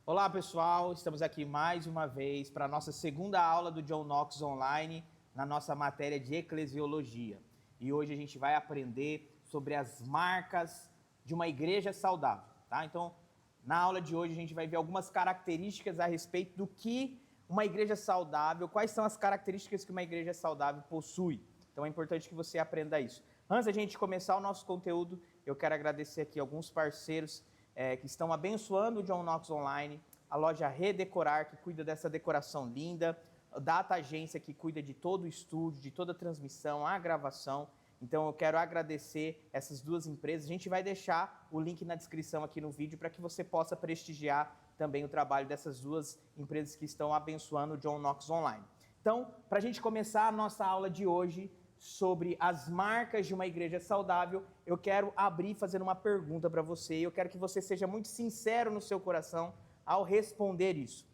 Olá pessoal, estamos aqui mais uma vez para a nossa segunda aula do John Knox Online na nossa matéria de Eclesiologia. E hoje a gente vai aprender sobre as marcas de uma igreja saudável, tá? Então, na aula de hoje a gente vai ver algumas características a respeito do que uma igreja saudável, quais são as características que uma igreja saudável possui. Então é importante que você aprenda isso. Antes da gente começar o nosso conteúdo, eu quero agradecer aqui alguns parceiros que estão abençoando o John Knox Online, a loja Redecorar, que cuida dessa decoração linda, a Data Agência, que cuida de todo o estúdio, de toda a transmissão, a gravação. Então eu quero agradecer essas duas empresas. A gente vai deixar o link na descrição aqui no vídeo para que você possa prestigiar também o trabalho dessas duas empresas que estão abençoando o John Knox Online. Então, para a gente começar a nossa aula de hoje, sobre as marcas de uma igreja saudável, eu quero abrir fazendo uma pergunta para você. Eu quero que você seja muito sincero no seu coração ao responder isso.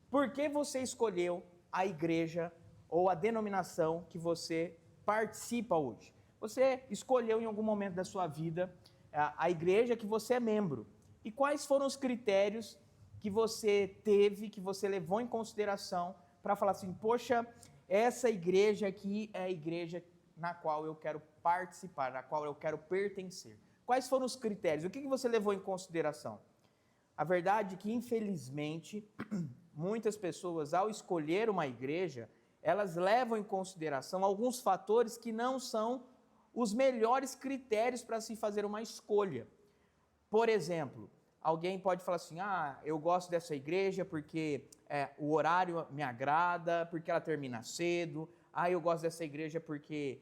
Por que você escolheu a igreja ou a denominação que você participa hoje? Você escolheu em algum momento da sua vida a igreja que você é membro. E quais foram os critérios que você teve, que você levou em consideração para falar assim, poxa, essa igreja aqui é a igreja na qual eu quero participar, na qual eu quero pertencer. Quais foram os critérios? O que você levou em consideração? A verdade é que, infelizmente, muitas pessoas, ao escolher uma igreja, elas levam em consideração alguns fatores que não são os melhores critérios para se fazer uma escolha. Por exemplo, alguém pode falar assim, eu gosto dessa igreja porque o horário me agrada, porque ela termina cedo. Eu gosto dessa igreja porque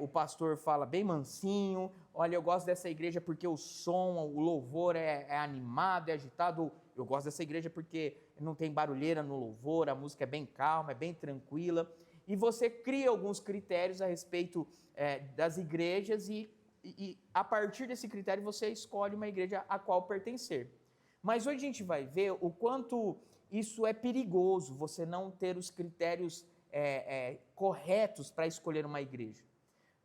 o pastor fala bem mansinho. Olha, eu gosto dessa igreja porque o som, o louvor é animado, é agitado. Eu gosto dessa igreja porque não tem barulheira no louvor, a música é bem calma, é bem tranquila. E você cria alguns critérios a respeito das igrejas e a partir desse critério você escolhe uma igreja a qual pertencer. Mas hoje a gente vai ver o quanto isso é perigoso, você não ter os critérios corretos para escolher uma igreja.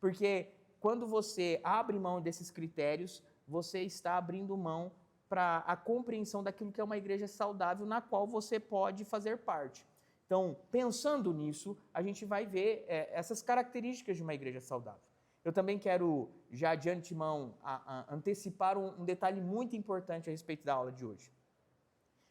Porque quando você abre mão desses critérios, você está abrindo mão para a compreensão daquilo que é uma igreja saudável na qual você pode fazer parte. Então, pensando nisso, a gente vai ver essas características de uma igreja saudável. Eu também quero, já de antemão, antecipar um detalhe muito importante a respeito da aula de hoje.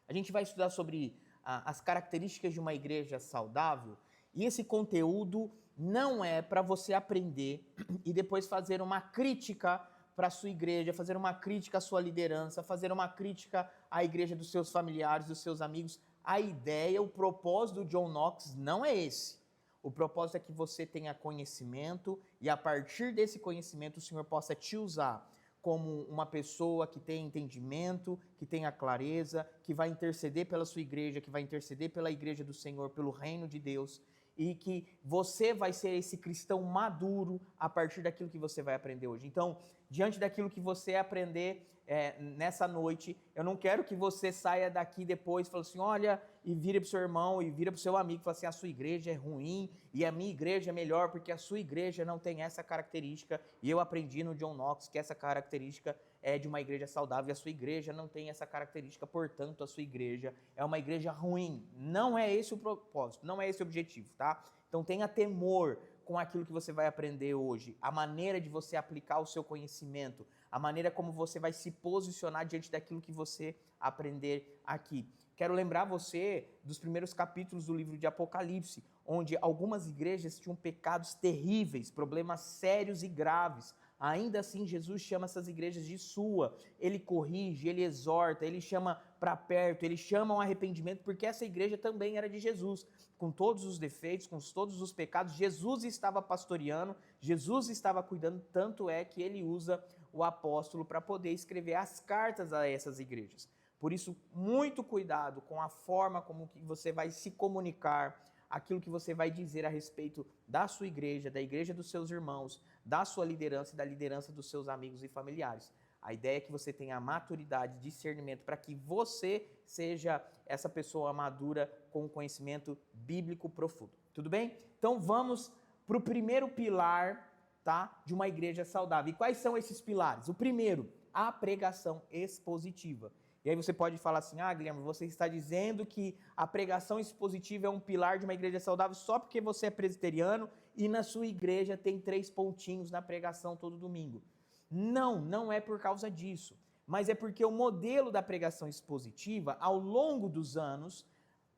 A gente vai estudar sobre as características de uma igreja saudável, e esse conteúdo não é para você aprender e depois fazer uma crítica para a sua igreja, fazer uma crítica à sua liderança, fazer uma crítica à igreja dos seus familiares, dos seus amigos. A ideia, o propósito do John Knox não é esse. O propósito é que você tenha conhecimento e a partir desse conhecimento o Senhor possa te usar como uma pessoa que tem entendimento, que tenha clareza, que vai interceder pela sua igreja, que vai interceder pela igreja do Senhor, pelo reino de Deus, e que você vai ser esse cristão maduro a partir daquilo que você vai aprender hoje. Então, diante daquilo que você aprender nessa noite, eu não quero que você saia daqui depois e fale assim, olha, e vira para o seu irmão, e vira para o seu amigo, e fala assim, a sua igreja é ruim, e a minha igreja é melhor, porque a sua igreja não tem essa característica, e eu aprendi no John Knox que essa característica é de uma igreja saudável, e a sua igreja não tem essa característica, portanto, a sua igreja é uma igreja ruim. Não é esse o propósito, não é esse o objetivo, tá? Então tenha temor com aquilo que você vai aprender hoje, a maneira de você aplicar o seu conhecimento, a maneira como você vai se posicionar diante daquilo que você aprender aqui. Quero lembrar você dos primeiros capítulos do livro de Apocalipse, onde algumas igrejas tinham pecados terríveis, problemas sérios e graves. Ainda assim, Jesus chama essas igrejas de sua. Ele corrige, ele exorta, ele chama para perto, ele chama ao arrependimento, porque essa igreja também era de Jesus. Com todos os defeitos, com todos os pecados, Jesus estava pastoreando, Jesus estava cuidando, tanto é que ele usa o apóstolo para poder escrever as cartas a essas igrejas. Por isso, muito cuidado com a forma como que você vai se comunicar, aquilo que você vai dizer a respeito da sua igreja, da igreja dos seus irmãos, da sua liderança e da liderança dos seus amigos e familiares. A ideia é que você tenha maturidade, discernimento, para que você seja essa pessoa madura com conhecimento bíblico profundo. Tudo bem? Então vamos para o primeiro pilar, tá, de uma igreja saudável. E quais são esses pilares? O primeiro, a pregação expositiva. E aí você pode falar assim, Guilherme, você está dizendo que a pregação expositiva é um pilar de uma igreja saudável só porque você é presbiteriano e na sua igreja tem 3 pontinhos na pregação todo domingo. Não, não é por causa disso, mas é porque o modelo da pregação expositiva, ao longo dos anos,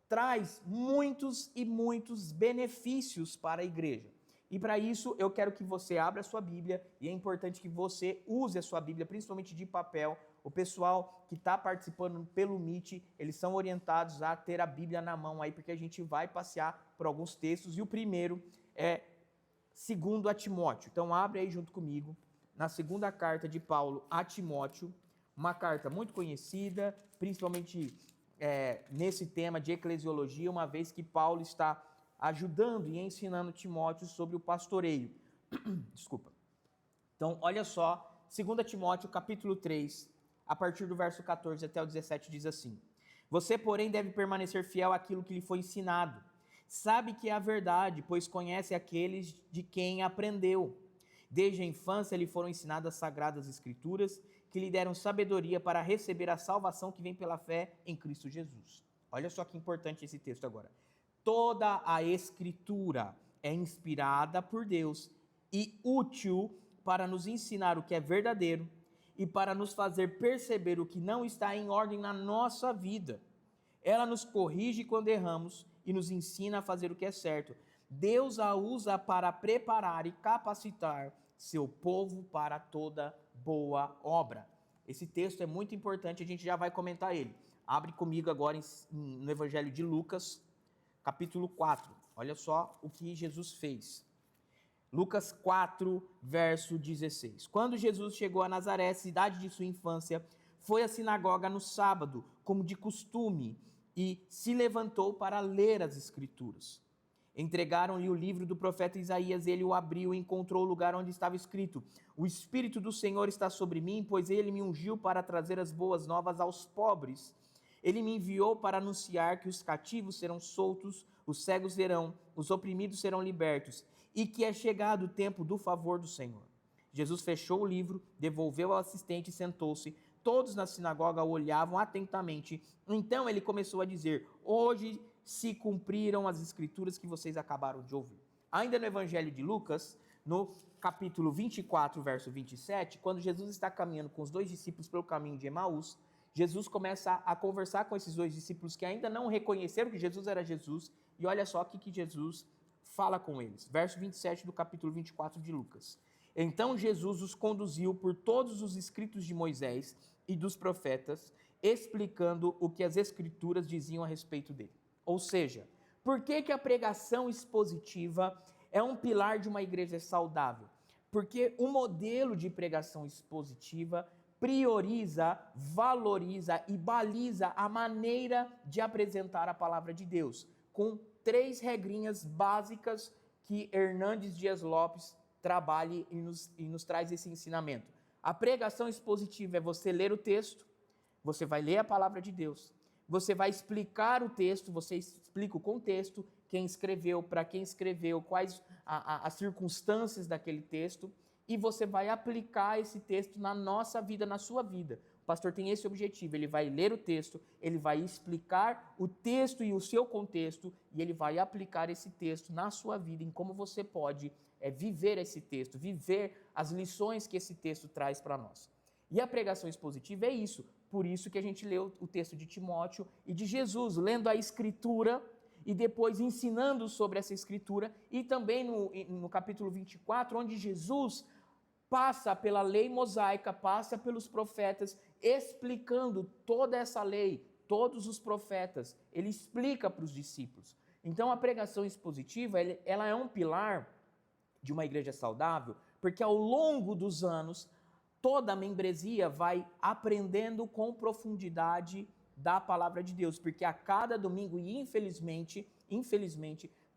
traz muitos e muitos benefícios para a igreja. E para isso eu quero que você abra a sua Bíblia e é importante que você use a sua Bíblia, principalmente de papel. O pessoal que está participando pelo Meet, eles são orientados a ter a Bíblia na mão aí, porque a gente vai passear por alguns textos. E o primeiro é 2 Timóteo. Então abre aí junto comigo, na segunda carta de Paulo a Timóteo, uma carta muito conhecida, principalmente nesse tema de eclesiologia, uma vez que Paulo está ajudando e ensinando Timóteo sobre o pastoreio. Desculpa. Então, olha só, 2 Timóteo, capítulo 3, a partir do verso 14 até o 17, diz assim: Você, porém, deve permanecer fiel àquilo que lhe foi ensinado. Sabe que é a verdade, pois conhece aqueles de quem aprendeu. Desde a infância lhe foram ensinadas as sagradas escrituras, que lhe deram sabedoria para receber a salvação que vem pela fé em Cristo Jesus. Olha só que importante esse texto agora. Toda a Escritura é inspirada por Deus e útil para nos ensinar o que é verdadeiro e para nos fazer perceber o que não está em ordem na nossa vida. Ela nos corrige quando erramos e nos ensina a fazer o que é certo. Deus a usa para preparar e capacitar seu povo para toda boa obra. Esse texto é muito importante, a gente já vai comentar ele. Abre comigo agora no Evangelho de Lucas, capítulo 4. Olha só o que Jesus fez. Lucas 4, verso 16. Quando Jesus chegou a Nazaré, cidade de sua infância, foi à sinagoga no sábado, como de costume, e se levantou para ler as Escrituras. Entregaram-lhe o livro do profeta Isaías, ele o abriu e encontrou o lugar onde estava escrito: O Espírito do Senhor está sobre mim, pois ele me ungiu para trazer as boas novas aos pobres. Ele me enviou para anunciar que os cativos serão soltos, os cegos verão, os oprimidos serão libertos, e que é chegado o tempo do favor do Senhor. Jesus fechou o livro, devolveu ao assistente e sentou-se. Todos na sinagoga o olhavam atentamente. Então ele começou a dizer: Hoje se cumpriram as escrituras que vocês acabaram de ouvir. Ainda no Evangelho de Lucas, no capítulo 24, verso 27, quando Jesus está caminhando com os 2 discípulos pelo caminho de Emaús, Jesus começa a conversar com esses 2 discípulos que ainda não reconheceram que Jesus era Jesus, e olha só o que Jesus fala com eles. Verso 27 do capítulo 24 de Lucas. Então Jesus os conduziu por todos os escritos de Moisés e dos profetas, explicando o que as escrituras diziam a respeito dele. Ou seja, por que a pregação expositiva é um pilar de uma igreja saudável? Porque o modelo de pregação expositiva prioriza, valoriza e baliza a maneira de apresentar a palavra de Deus, com 3 regrinhas básicas que Hernandes Dias Lopes trabalha e nos traz esse ensinamento. A pregação expositiva é você ler o texto, você vai ler a palavra de Deus, você vai explicar o texto, você explica o contexto, quem escreveu, para quem escreveu, quais as circunstâncias daquele texto, e você vai aplicar esse texto na nossa vida, na sua vida. O pastor tem esse objetivo, ele vai ler o texto, ele vai explicar o texto e o seu contexto, e ele vai aplicar esse texto na sua vida, em como você pode viver esse texto, viver as lições que esse texto traz para nós. E a pregação expositiva é isso, por isso que a gente leu o texto de Timóteo e de Jesus, lendo a Escritura e depois ensinando sobre essa Escritura, e também no capítulo 24, onde Jesus passa pela lei mosaica, passa pelos profetas, explicando toda essa lei, todos os profetas, ele explica para os discípulos. Então a pregação expositiva, ela é um pilar de uma igreja saudável, porque ao longo dos anos, toda a membresia vai aprendendo com profundidade da palavra de Deus, porque a cada domingo, e infelizmente,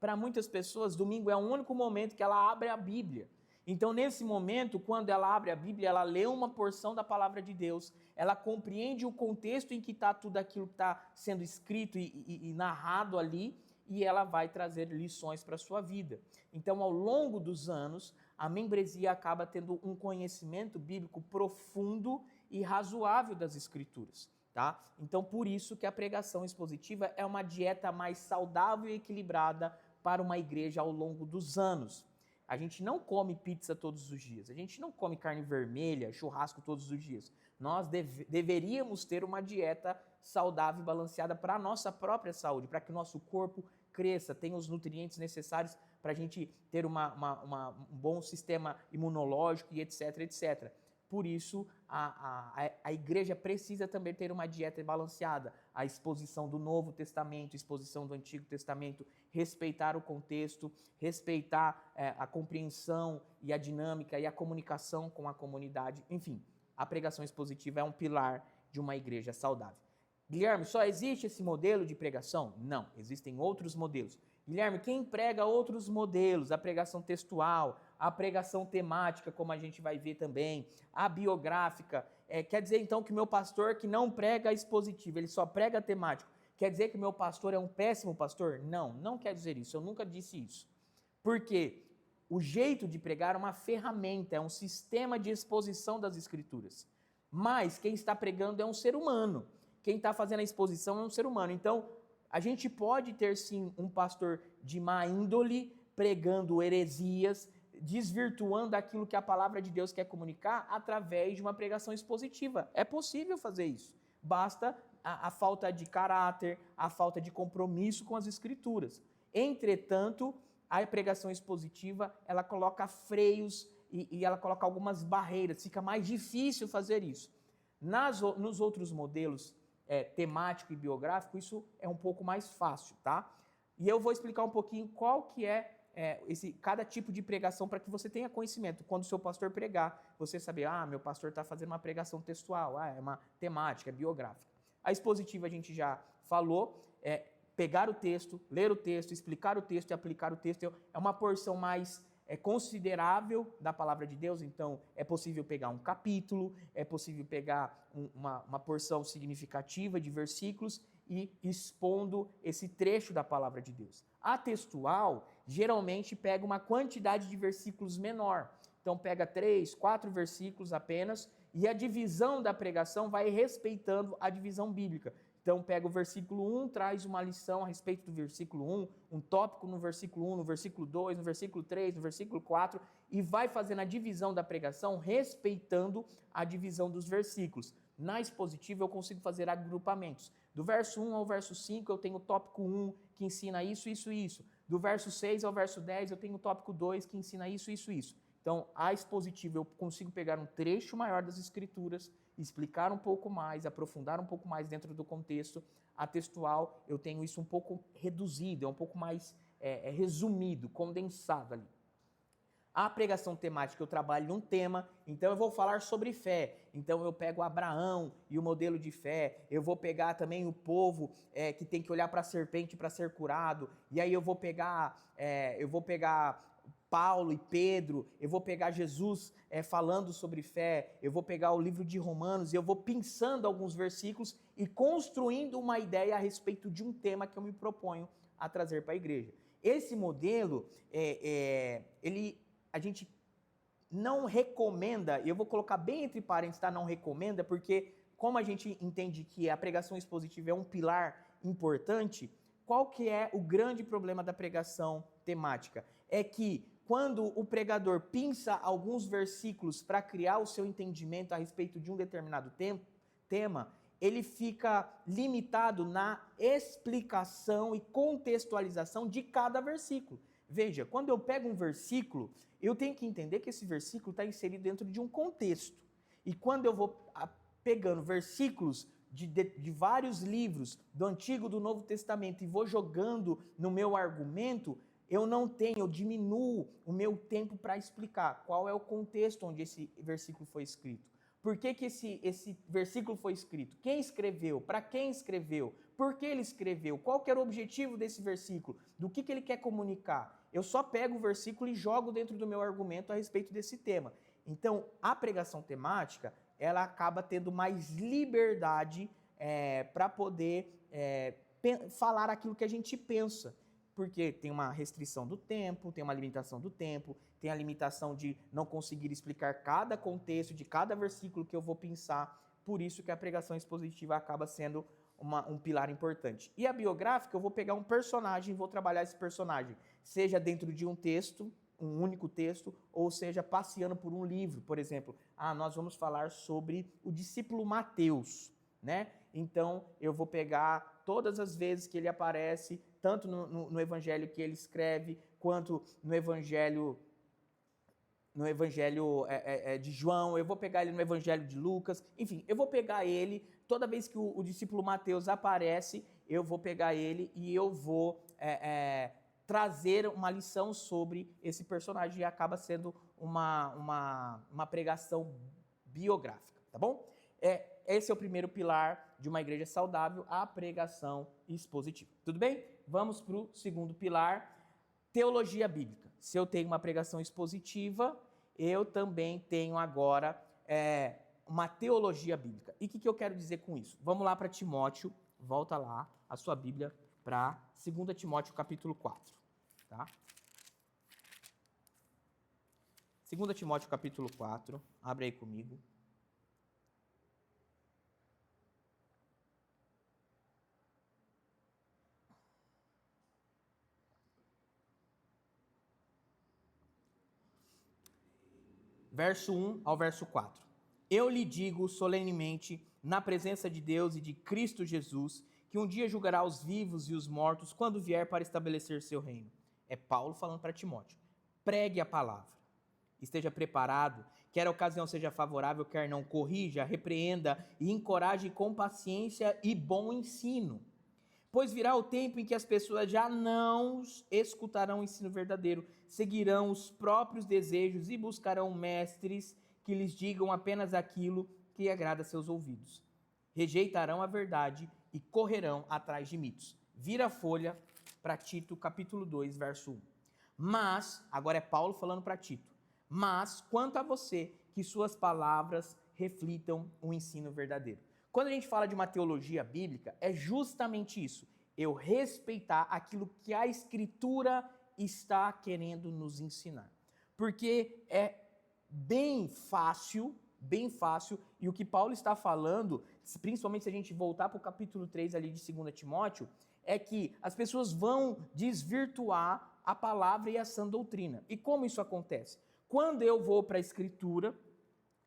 para muitas pessoas, domingo é o único momento que ela abre a Bíblia. Então, nesse momento, quando ela abre a Bíblia, ela lê uma porção da palavra de Deus, ela compreende o contexto em que está tudo aquilo que está sendo escrito e narrado ali, e ela vai trazer lições para a sua vida. Então, ao longo dos anos, a membresia acaba tendo um conhecimento bíblico profundo e razoável das Escrituras. tá? Então, por isso que a pregação expositiva é uma dieta mais saudável e equilibrada para uma igreja ao longo dos anos. A gente não come pizza todos os dias, a gente não come carne vermelha, churrasco todos os dias. Nós deveríamos ter uma dieta saudável e balanceada para a nossa própria saúde, para que o nosso corpo cresça, tenha os nutrientes necessários para a gente ter um bom sistema imunológico e etc, etc. Por isso, a igreja precisa também ter uma dieta balanceada, a exposição do Novo Testamento, a exposição do Antigo Testamento, respeitar o contexto, respeitar a compreensão e a dinâmica e a comunicação com a comunidade. Enfim, a pregação expositiva é um pilar de uma igreja saudável. Guilherme, só existe esse modelo de pregação? Não, existem outros modelos. Guilherme, quem prega outros modelos? A pregação textual, a pregação temática, como a gente vai ver também, a biográfica. Quer dizer, então, que o meu pastor que não prega expositivo, ele só prega temático, quer dizer que o meu pastor é um péssimo pastor? Não, não quer dizer isso, eu nunca disse isso. Porque o jeito de pregar é uma ferramenta, é um sistema de exposição das Escrituras. Mas quem está pregando é um ser humano. Quem está fazendo a exposição é um ser humano. Então, a gente pode ter sim um pastor de má índole, pregando heresias, desvirtuando aquilo que a palavra de Deus quer comunicar através de uma pregação expositiva. É possível fazer isso. Basta a falta de caráter, a falta de compromisso com as Escrituras. Entretanto, a pregação expositiva, ela coloca freios e ela coloca algumas barreiras. Fica mais difícil fazer isso. Nos outros modelos temático e biográfico, isso é um pouco mais fácil, tá? E eu vou explicar um pouquinho qual que cada tipo de pregação para que você tenha conhecimento. Quando o seu pastor pregar, você saber, meu pastor está fazendo uma pregação textual, é uma temática, é biográfica. A expositiva a gente já falou, pegar o texto, ler o texto, explicar o texto e aplicar o texto é uma porção mais considerável da palavra de Deus. Então é possível pegar um capítulo, é possível pegar uma porção significativa de versículos e expondo esse trecho da palavra de Deus. A textual geralmente pega uma quantidade de versículos menor, então pega 3, 4 versículos apenas e a divisão da pregação vai respeitando a divisão bíblica. Então pega o versículo 1, traz uma lição a respeito do versículo 1, um tópico no versículo 1, no versículo 2, no versículo 3, no versículo 4, e vai fazendo a divisão da pregação respeitando a divisão dos versículos. Na expositiva eu consigo fazer agrupamentos. Do verso 1 ao verso 5 eu tenho o tópico 1 que ensina isso, isso, isso. Do verso 6 ao verso 10 eu tenho o tópico 2 que ensina isso, isso, isso. Então, a expositiva eu consigo pegar um trecho maior das Escrituras, explicar um pouco mais, aprofundar um pouco mais dentro do contexto. A textual, eu tenho isso um pouco reduzido, é um pouco mais resumido, condensado ali. A pregação temática, eu trabalho um tema, então eu vou falar sobre fé. Então eu pego Abraão e o modelo de fé, eu vou pegar também o povo que tem que olhar para a serpente para ser curado, e aí eu vou pegar Paulo e Pedro, eu vou pegar Jesus falando sobre fé, eu vou pegar o livro de Romanos e eu vou pensando alguns versículos e construindo uma ideia a respeito de um tema que eu me proponho a trazer para a igreja. Esse modelo, a gente não recomenda, e eu vou colocar bem entre parênteses, tá? Não recomenda, porque como a gente entende que a pregação expositiva é um pilar importante, qual que é o grande problema da pregação temática? É que quando o pregador pinça alguns versículos para criar o seu entendimento a respeito de um determinado tema, ele fica limitado na explicação e contextualização de cada versículo. Veja, quando eu pego um versículo, eu tenho que entender que esse versículo está inserido dentro de um contexto. E quando eu vou pegando versículos de vários livros do Antigo e do Novo Testamento e vou jogando no meu argumento, eu diminuo o meu tempo para explicar qual é o contexto onde esse versículo foi escrito. Por que esse versículo foi escrito? Quem escreveu? Para quem escreveu? Por que ele escreveu? Qual que era o objetivo desse versículo? Do que ele quer comunicar? Eu só pego o versículo e jogo dentro do meu argumento a respeito desse tema. Então, a pregação temática, ela acaba tendo mais liberdade para poder falar aquilo que a gente pensa. Porque tem uma restrição do tempo, tem uma limitação do tempo, tem a limitação de não conseguir explicar cada contexto de cada versículo que eu vou pensar, por isso que a pregação expositiva acaba sendo um pilar importante. E a biográfica, eu vou pegar um personagem e vou trabalhar esse personagem, seja dentro de um texto, um único texto, ou seja, passeando por um livro, por exemplo. Nós vamos falar sobre o discípulo Mateus, né? Então, eu vou pegar todas as vezes que ele aparece, tanto no evangelho que ele escreve, quanto no evangelho de João, eu vou pegar ele no evangelho de Lucas, enfim, eu vou pegar ele, toda vez que o discípulo Mateus aparece, eu vou pegar ele e eu vou trazer uma lição sobre esse personagem, e acaba sendo uma pregação biográfica, tá bom? Esse é o primeiro pilar de uma igreja saudável, a pregação expositiva. Tudo bem? Vamos para o segundo pilar, teologia bíblica. Se eu tenho uma pregação expositiva, eu também tenho agora uma teologia bíblica. E o que eu quero dizer com isso? Vamos lá para Timóteo, volta lá a sua Bíblia para 2 Timóteo capítulo 4. Tá? 2 Timóteo capítulo 4, abre aí comigo. Verso 1 ao verso 4. Eu lhe digo solenemente, na presença de Deus e de Cristo Jesus, que um dia julgará os vivos e os mortos quando vier para estabelecer seu reino. É Paulo falando para Timóteo. Pregue a palavra. Esteja preparado, quer a ocasião seja favorável, quer não, corrija, repreenda e encoraje com paciência e bom ensino. Pois virá o tempo em que as pessoas já não escutarão o ensino verdadeiro, seguirão os próprios desejos e buscarão mestres que lhes digam apenas aquilo que agrada a seus ouvidos. Rejeitarão a verdade e correrão atrás de mitos. Vira a folha para Tito, capítulo 2, verso 1. Mas, agora é Paulo falando para Tito, mas quanto a você, que suas palavras reflitam o ensino verdadeiro. Quando a gente fala de uma teologia bíblica, é justamente isso. Eu respeitar aquilo que a Escritura está querendo nos ensinar. Porque é bem fácil, e o que Paulo está falando, principalmente se a gente voltar para o capítulo 3 ali de 2 Timóteo, é que as pessoas vão desvirtuar a palavra e a sã doutrina. E como isso acontece? Quando eu vou para a Escritura,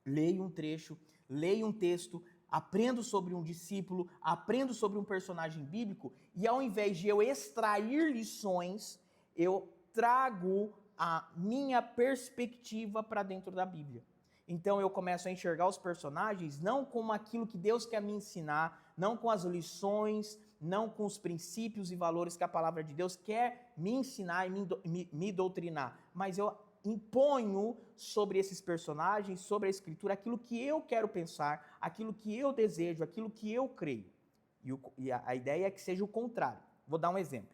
leio um trecho, leio um texto, aprendo sobre um discípulo, aprendo sobre um personagem bíblico, e ao invés de eu extrair lições, eu trago a minha perspectiva para dentro da Bíblia. Então eu começo a enxergar os personagens não como aquilo que Deus quer me ensinar, não com as lições, não com os princípios e valores que a palavra de Deus quer me ensinar e me doutrinar, mas eu imponho sobre esses personagens, sobre a Escritura, aquilo que eu quero pensar, aquilo que eu desejo, aquilo que eu creio. E a ideia é que seja o contrário. Vou dar um exemplo.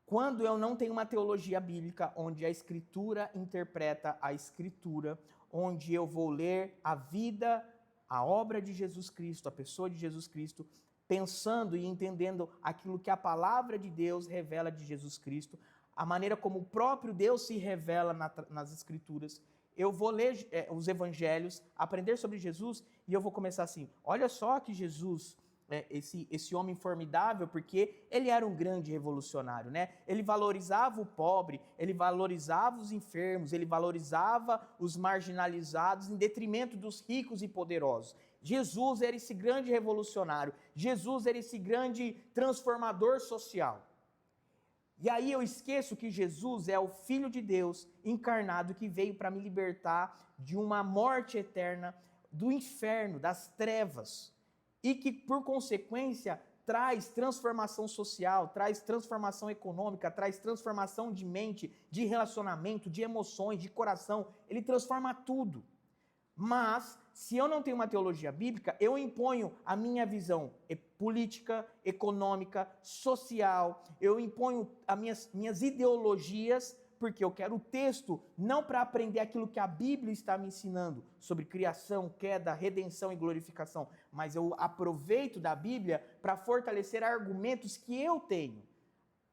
Quando eu não tenho uma teologia bíblica, onde a Escritura interpreta a Escritura, onde eu vou ler a vida, a obra de Jesus Cristo, a pessoa de Jesus Cristo, pensando e entendendo aquilo que a palavra de Deus revela de Jesus Cristo, a maneira como o próprio Deus se revela nas Escrituras, eu vou ler os evangelhos, aprender sobre Jesus, e eu vou começar assim, olha só que Jesus, esse homem formidável, porque ele era um grande revolucionário, né? Ele valorizava o pobre, ele valorizava os enfermos, ele valorizava os marginalizados em detrimento dos ricos e poderosos. Jesus era esse grande revolucionário, Jesus era esse grande transformador social. E aí eu esqueço que Jesus é o Filho de Deus encarnado que veio para me libertar de uma morte eterna, do inferno, das trevas, e que por consequência traz transformação social, traz transformação econômica, traz transformação de mente, de relacionamento, de emoções, de coração, ele transforma tudo. Mas, se eu não tenho uma teologia bíblica, eu imponho a minha visão política, econômica, social, eu imponho as minhas ideologias, porque eu quero o texto não para aprender aquilo que a Bíblia está me ensinando sobre criação, queda, redenção e glorificação, mas eu aproveito da Bíblia para fortalecer argumentos que eu tenho,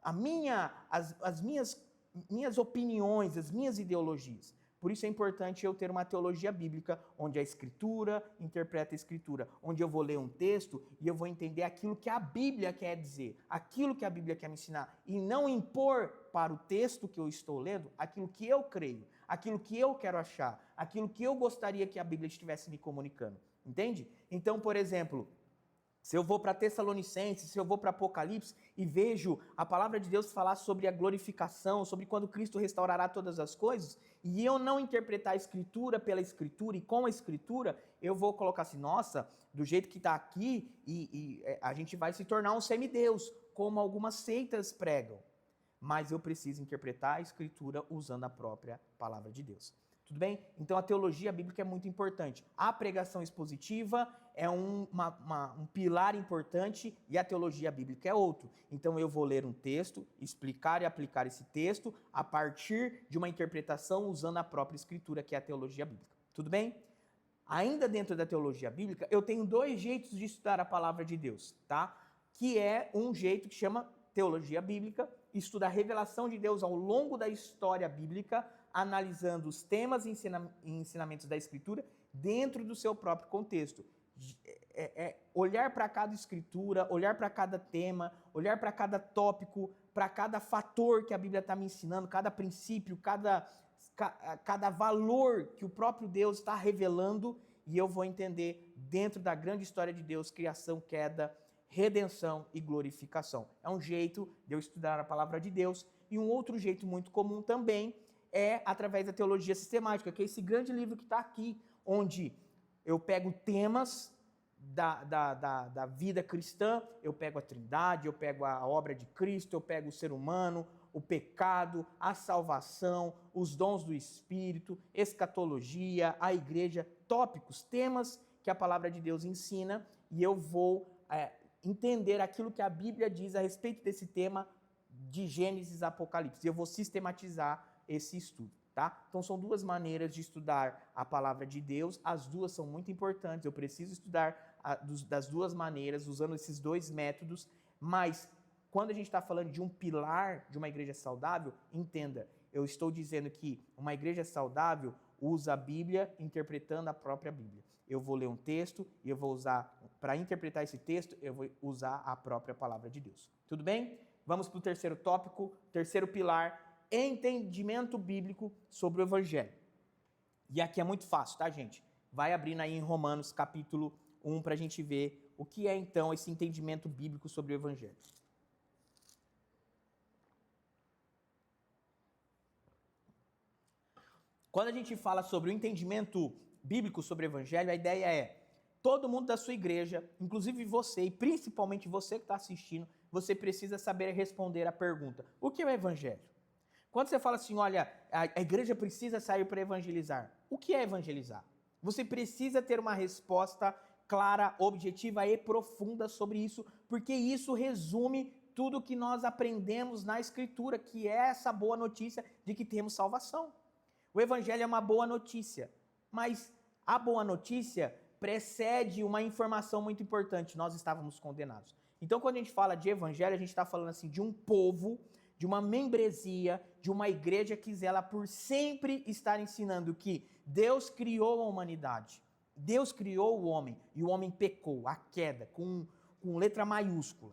as minhas opiniões, as minhas ideologias. Por isso é importante eu ter uma teologia bíblica, onde a Escritura interpreta a Escritura, onde eu vou ler um texto e eu vou entender aquilo que a Bíblia quer dizer, aquilo que a Bíblia quer me ensinar, e não impor para o texto que eu estou lendo aquilo que eu creio, aquilo que eu quero achar, aquilo que eu gostaria que a Bíblia estivesse me comunicando. Entende? Então, por exemplo, se eu vou para Tessalonicenses, se eu vou para Apocalipse e vejo a palavra de Deus falar sobre a glorificação, sobre quando Cristo restaurará todas as coisas, e eu não interpretar a Escritura pela Escritura e com a Escritura, eu vou colocar assim, nossa, do jeito que está aqui, a gente vai se tornar um semideus, como algumas seitas pregam. Mas eu preciso interpretar a Escritura usando a própria palavra de Deus. Tudo bem? Então a teologia bíblica é muito importante. A pregação expositiva é um pilar importante e a teologia bíblica é outro. Então eu vou ler um texto, explicar e aplicar esse texto a partir de uma interpretação usando a própria Escritura, que é a teologia bíblica. Tudo bem? Ainda dentro da teologia bíblica, eu tenho dois jeitos de estudar a palavra de Deus, tá? Que é um jeito que chama teologia bíblica, estuda a revelação de Deus ao longo da história bíblica, analisando os temas e ensinamentos da Escritura dentro do seu próprio contexto. Olhar para cada Escritura, olhar para cada tema, olhar para cada tópico, para cada fator que a Bíblia está me ensinando, cada princípio, cada valor que o próprio Deus está revelando, e eu vou entender dentro da grande história de Deus, criação, queda, redenção e glorificação. É um jeito de eu estudar a palavra de Deus, e um outro jeito muito comum também é através da teologia sistemática, que é esse grande livro que está aqui, onde eu pego temas da vida cristã, eu pego a Trindade, eu pego a obra de Cristo, eu pego o ser humano, o pecado, a salvação, os dons do Espírito, escatologia, a igreja, tópicos, temas que a palavra de Deus ensina, e eu vou entender aquilo que a Bíblia diz a respeito desse tema de Gênesis a Apocalipse. Eu vou sistematizar esse estudo, tá? Então são duas maneiras de estudar a palavra de Deus, as duas são muito importantes, eu preciso estudar das duas maneiras, usando esses dois métodos, mas quando a gente está falando de um pilar de uma igreja saudável, entenda, eu estou dizendo que uma igreja saudável usa a Bíblia interpretando a própria Bíblia. Eu vou ler um texto e eu vou usar, para interpretar esse texto, eu vou usar a própria palavra de Deus. Tudo bem? Vamos para o terceiro tópico, terceiro pilar, entendimento bíblico sobre o Evangelho. E aqui é muito fácil, tá, gente? Vai abrindo aí em Romanos, capítulo 1, para a gente ver o que é, então, esse entendimento bíblico sobre o Evangelho. Quando a gente fala sobre o entendimento bíblico sobre o Evangelho, a ideia é todo mundo da sua igreja, inclusive você, e principalmente você que está assistindo, você precisa saber responder a pergunta: o que é o Evangelho? Quando você fala assim, olha, a igreja precisa sair para evangelizar, o que é evangelizar? Você precisa ter uma resposta clara, objetiva e profunda sobre isso, porque isso resume tudo que nós aprendemos na Escritura, que é essa boa notícia de que temos salvação. O Evangelho é uma boa notícia, mas a boa notícia precede uma informação muito importante: nós estávamos condenados. Então, quando a gente fala de Evangelho, a gente está falando assim de um povo, de uma membresia, de uma igreja que zela por sempre estar ensinando que Deus criou a humanidade, Deus criou o homem, e o homem pecou, a queda, com letra maiúscula.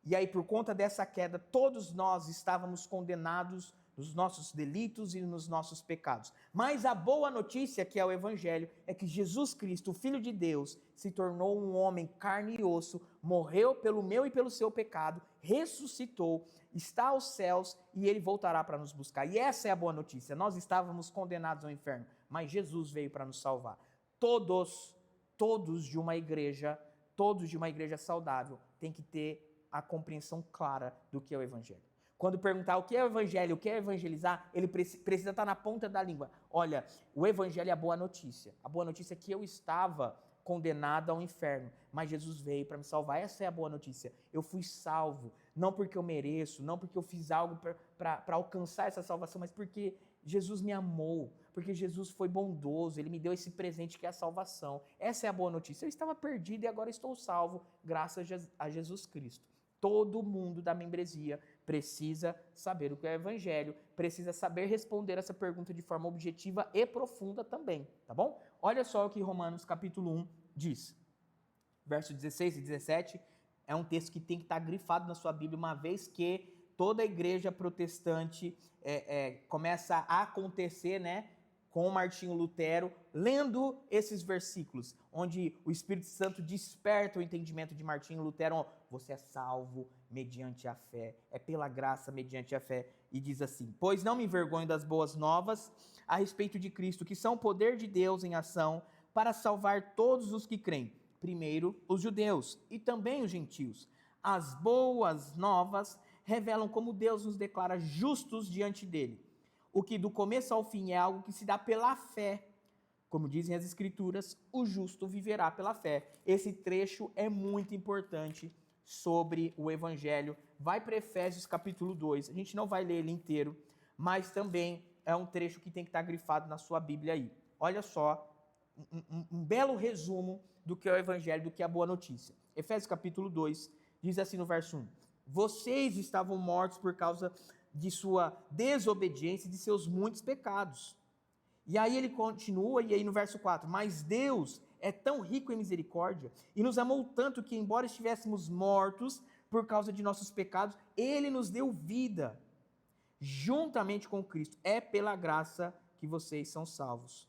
E aí, por conta dessa queda, todos nós estávamos condenados nos nossos delitos e nos nossos pecados. Mas a boa notícia, que é o Evangelho, é que Jesus Cristo, o Filho de Deus, se tornou um homem carne e osso, morreu pelo meu e pelo seu pecado, ressuscitou, está aos céus e ele voltará para nos buscar. E essa é a boa notícia. Nós estávamos condenados ao inferno, mas Jesus veio para nos salvar. Todos de uma igreja saudável têm que ter a compreensão clara do que é o Evangelho. Quando perguntar o que é o Evangelho, o que é evangelizar, ele precisa estar na ponta da língua. Olha, o Evangelho é a boa notícia. A boa notícia é que eu estava condenado ao inferno, mas Jesus veio para me salvar. Essa é a boa notícia. Eu fui salvo, não porque eu mereço, não porque eu fiz algo para alcançar essa salvação, mas porque Jesus me amou, porque Jesus foi bondoso, ele me deu esse presente que é a salvação. Essa é a boa notícia. Eu estava perdido e agora estou salvo, graças a Jesus Cristo. Todo mundo da membresia precisa saber o que é o evangelho, precisa saber responder essa pergunta de forma objetiva e profunda também, tá bom? Olha só o que Romanos capítulo 1 diz. Verso 16 e 17 é um texto que tem que estar grifado na sua Bíblia, uma vez que toda a igreja protestante começa a acontecer, né, com Martinho Lutero, lendo esses versículos, onde o Espírito Santo desperta o entendimento de Martinho Lutero. Você é salvo mediante a fé, é pela graça mediante a fé. E diz assim: pois não me envergonho das boas novas a respeito de Cristo, que são o poder de Deus em ação para salvar todos os que creem. Primeiro, os judeus e também os gentios. As boas novas revelam como Deus nos declara justos diante dele. O que do começo ao fim é algo que se dá pela fé. Como dizem as Escrituras, o justo viverá pela fé. Esse trecho é muito importante sobre o Evangelho. Vai para Efésios capítulo 2. A gente não vai ler ele inteiro, mas também é um trecho que tem que estar grifado na sua Bíblia aí. Olha só, um belo resumo do que é o Evangelho, do que é a boa notícia. Efésios capítulo 2 diz assim no verso 1: vocês estavam mortos por causa de sua desobediência e de seus muitos pecados. E aí ele continua, e aí no verso 4, mas Deus é tão rico em misericórdia e nos amou tanto que, embora estivéssemos mortos por causa de nossos pecados, ele nos deu vida juntamente com Cristo. É pela graça que vocês são salvos.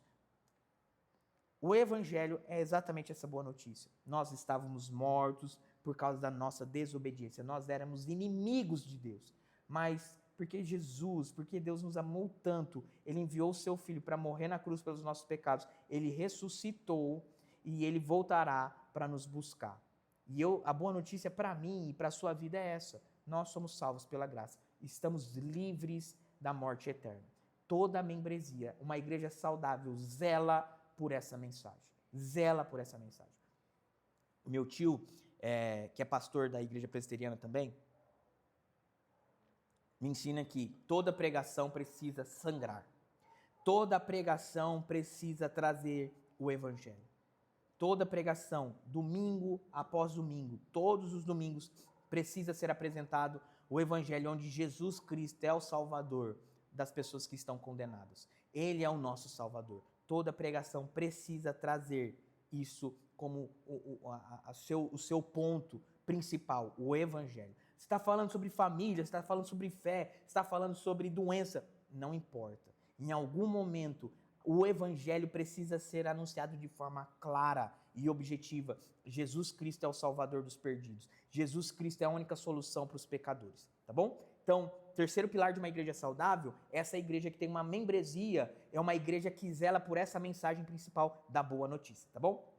O Evangelho é exatamente essa boa notícia. Nós estávamos mortos por causa da nossa desobediência, nós éramos inimigos de Deus, mas porque Deus nos amou tanto, ele enviou o seu Filho para morrer na cruz pelos nossos pecados, ele ressuscitou e ele voltará para nos buscar. E a boa notícia para mim e para a sua vida é essa: nós somos salvos pela graça, estamos livres da morte eterna. Toda a membresia, uma igreja saudável, zela por essa mensagem. Zela por essa mensagem. O meu tio, que é pastor da igreja presbiteriana também, me ensina que toda pregação precisa sangrar. Toda pregação precisa trazer o Evangelho. Toda pregação, domingo após domingo, todos os domingos, precisa ser apresentado o Evangelho, onde Jesus Cristo é o Salvador das pessoas que estão condenadas. Ele é o nosso Salvador. Toda pregação precisa trazer isso como o seu ponto principal, o Evangelho. Você está falando sobre família, você está falando sobre fé, você está falando sobre doença, não importa. Em algum momento, o Evangelho precisa ser anunciado de forma clara e objetiva. Jesus Cristo é o Salvador dos perdidos. Jesus Cristo é a única solução para os pecadores, tá bom? Então, terceiro pilar de uma igreja saudável é essa igreja que tem uma membresia, é uma igreja que zela por essa mensagem principal da boa notícia, tá bom?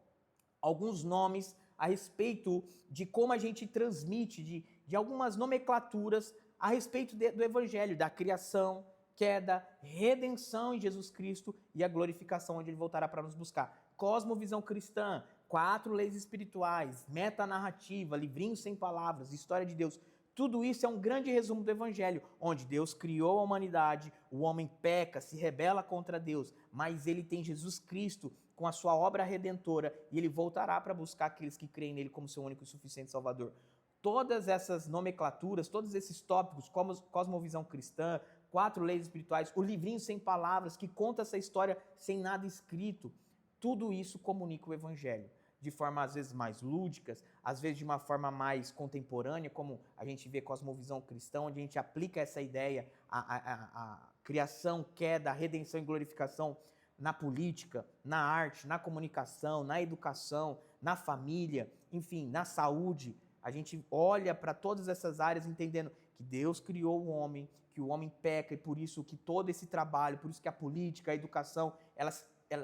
Alguns nomes a respeito de como a gente transmite, de algumas nomenclaturas a respeito do Evangelho, da criação, queda, redenção em Jesus Cristo e a glorificação, onde ele voltará para nos buscar. Cosmovisão cristã, 4 leis espirituais, metanarrativa, livrinhos sem palavras, história de Deus. Tudo isso é um grande resumo do Evangelho, onde Deus criou a humanidade, o homem peca, se rebela contra Deus, mas ele tem Jesus Cristo com a sua obra redentora e ele voltará para buscar aqueles que creem nele como seu único e suficiente Salvador. Todas essas nomenclaturas, todos esses tópicos, como cosmovisão cristã, 4 leis espirituais, o livrinho sem palavras que conta essa história sem nada escrito, tudo isso comunica o Evangelho de forma às vezes mais lúdicas, às vezes de uma forma mais contemporânea, como a gente vê cosmovisão cristã, onde a gente aplica essa ideia, a criação, queda, a redenção e glorificação na política, na arte, na comunicação, na educação, na família, enfim, na saúde. A gente olha para todas essas áreas entendendo que Deus criou o homem, que o homem peca e por isso que todo esse trabalho, por isso que a política, a educação,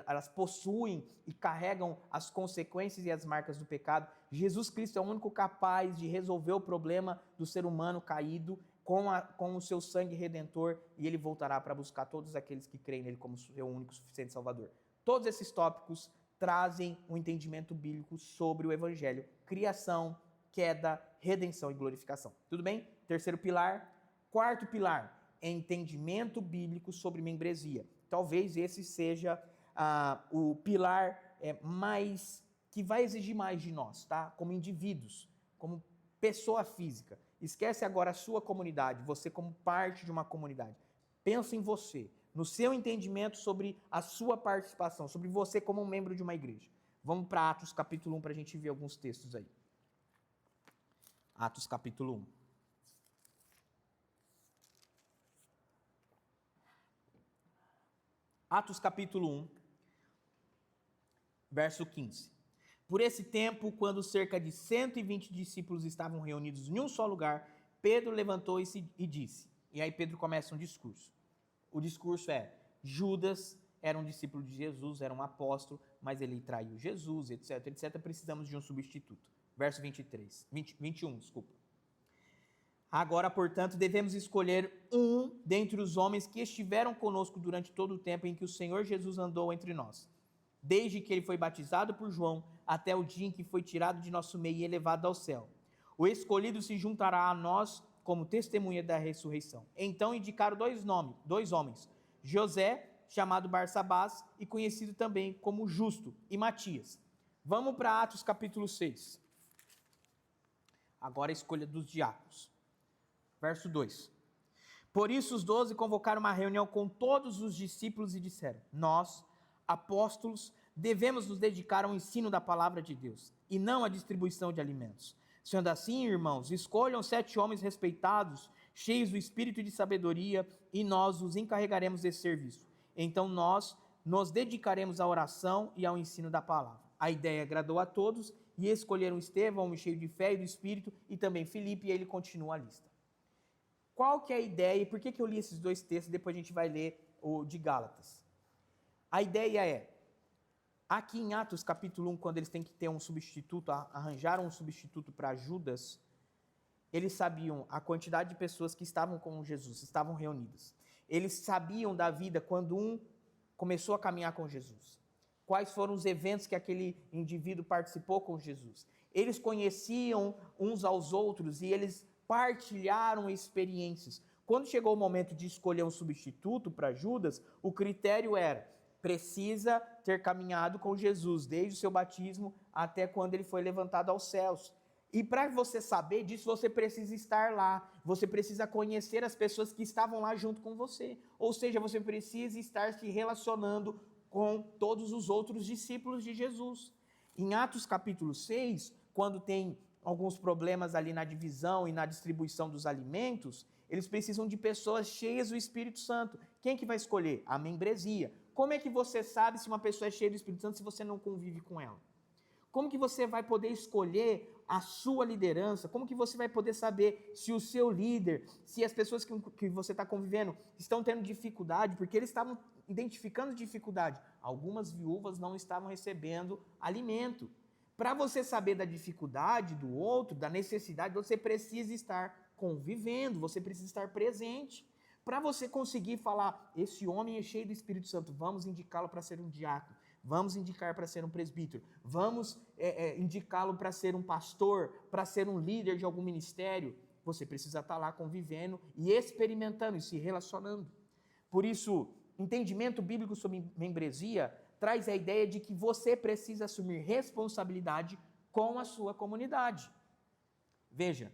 elas possuem e carregam as consequências e as marcas do pecado. Jesus Cristo é o único capaz de resolver o problema do ser humano caído com o seu sangue redentor e ele voltará para buscar todos aqueles que creem nele como seu único e suficiente Salvador. Todos esses tópicos trazem um entendimento bíblico sobre o Evangelho: criação, queda, redenção e glorificação. Tudo bem? Terceiro pilar. Quarto pilar, entendimento bíblico sobre membresia. Talvez esse seja o pilar mais que vai exigir mais de nós, tá? Como indivíduos, como pessoa física. Esquece agora a sua comunidade, você como parte de uma comunidade. Pensa em você, no seu entendimento sobre a sua participação, sobre você como um membro de uma igreja. Vamos para Atos capítulo 1 para a gente ver alguns textos aí. Atos capítulo 1. Atos capítulo 1, verso 15. Por esse tempo, quando cerca de 120 discípulos estavam reunidos em um só lugar, Pedro levantou-se e disse, e aí Pedro começa um discurso. O discurso é, Judas era um discípulo de Jesus, era um apóstolo, mas ele traiu Jesus, etc, etc. Precisamos de um substituto. Verso 21, desculpa. Agora, portanto, devemos escolher um dentre os homens que estiveram conosco durante todo o tempo em que o Senhor Jesus andou entre nós, desde que ele foi batizado por João até o dia em que foi tirado de nosso meio e elevado ao céu. O escolhido se juntará a nós como testemunha da ressurreição. Então indicaram dois homens, José, chamado Barsabás, e conhecido também como Justo, e Matias. Vamos para Atos capítulo 6. Agora a escolha dos diáconos. Verso 2. Por isso os 12 convocaram uma reunião com todos os discípulos e disseram, nós, apóstolos, devemos nos dedicar ao ensino da palavra de Deus, e não à distribuição de alimentos. Sendo assim, irmãos, escolham 7 homens respeitados, cheios do espírito e de sabedoria, e nós os encarregaremos desse serviço. Então nós nos dedicaremos à oração e ao ensino da palavra. A ideia agradou a todos, e escolheram Estevão, homem cheio de fé e do espírito, e também Filipe, e ele continua a lista. Qual que é a ideia e por que eu li esses dois textos? Depois a gente vai ler o de Gálatas. A ideia é, aqui em Atos capítulo 1, quando eles têm que ter um substituto, arranjaram um substituto para Judas, eles sabiam a quantidade de pessoas que estavam com Jesus, estavam reunidas. Eles sabiam da vida quando um começou a caminhar com Jesus. Quais foram os eventos que aquele indivíduo participou com Jesus. Eles conheciam uns aos outros e eles partilharam experiências. Quando chegou o momento de escolher um substituto para Judas, o critério era, precisa ter caminhado com Jesus, desde o seu batismo até quando ele foi levantado aos céus. E para você saber disso, você precisa estar lá, você precisa conhecer as pessoas que estavam lá junto com você. Ou seja, você precisa estar se relacionando com todos os outros discípulos de Jesus. Em Atos capítulo 6, quando tem alguns problemas ali na divisão e na distribuição dos alimentos, eles precisam de pessoas cheias do Espírito Santo. Quem que vai escolher? A membresia. Como é que você sabe se uma pessoa é cheia do Espírito Santo se você não convive com ela? Como que você vai poder escolher a sua liderança? Como que você vai poder saber se o seu líder, se as pessoas que você está convivendo estão tendo dificuldade? Porque eles estavam identificando dificuldade. Algumas viúvas não estavam recebendo alimento. Para você saber da dificuldade do outro, da necessidade, você precisa estar convivendo, você precisa estar presente. Para você conseguir falar, esse homem é cheio do Espírito Santo, vamos indicá-lo para ser um diácono, vamos indicar para ser um presbítero, vamos indicá-lo para ser um pastor, para ser um líder de algum ministério. Você precisa estar lá convivendo e experimentando e se relacionando. Por isso, entendimento bíblico sobre membresia traz a ideia de que você precisa assumir responsabilidade com a sua comunidade. Veja,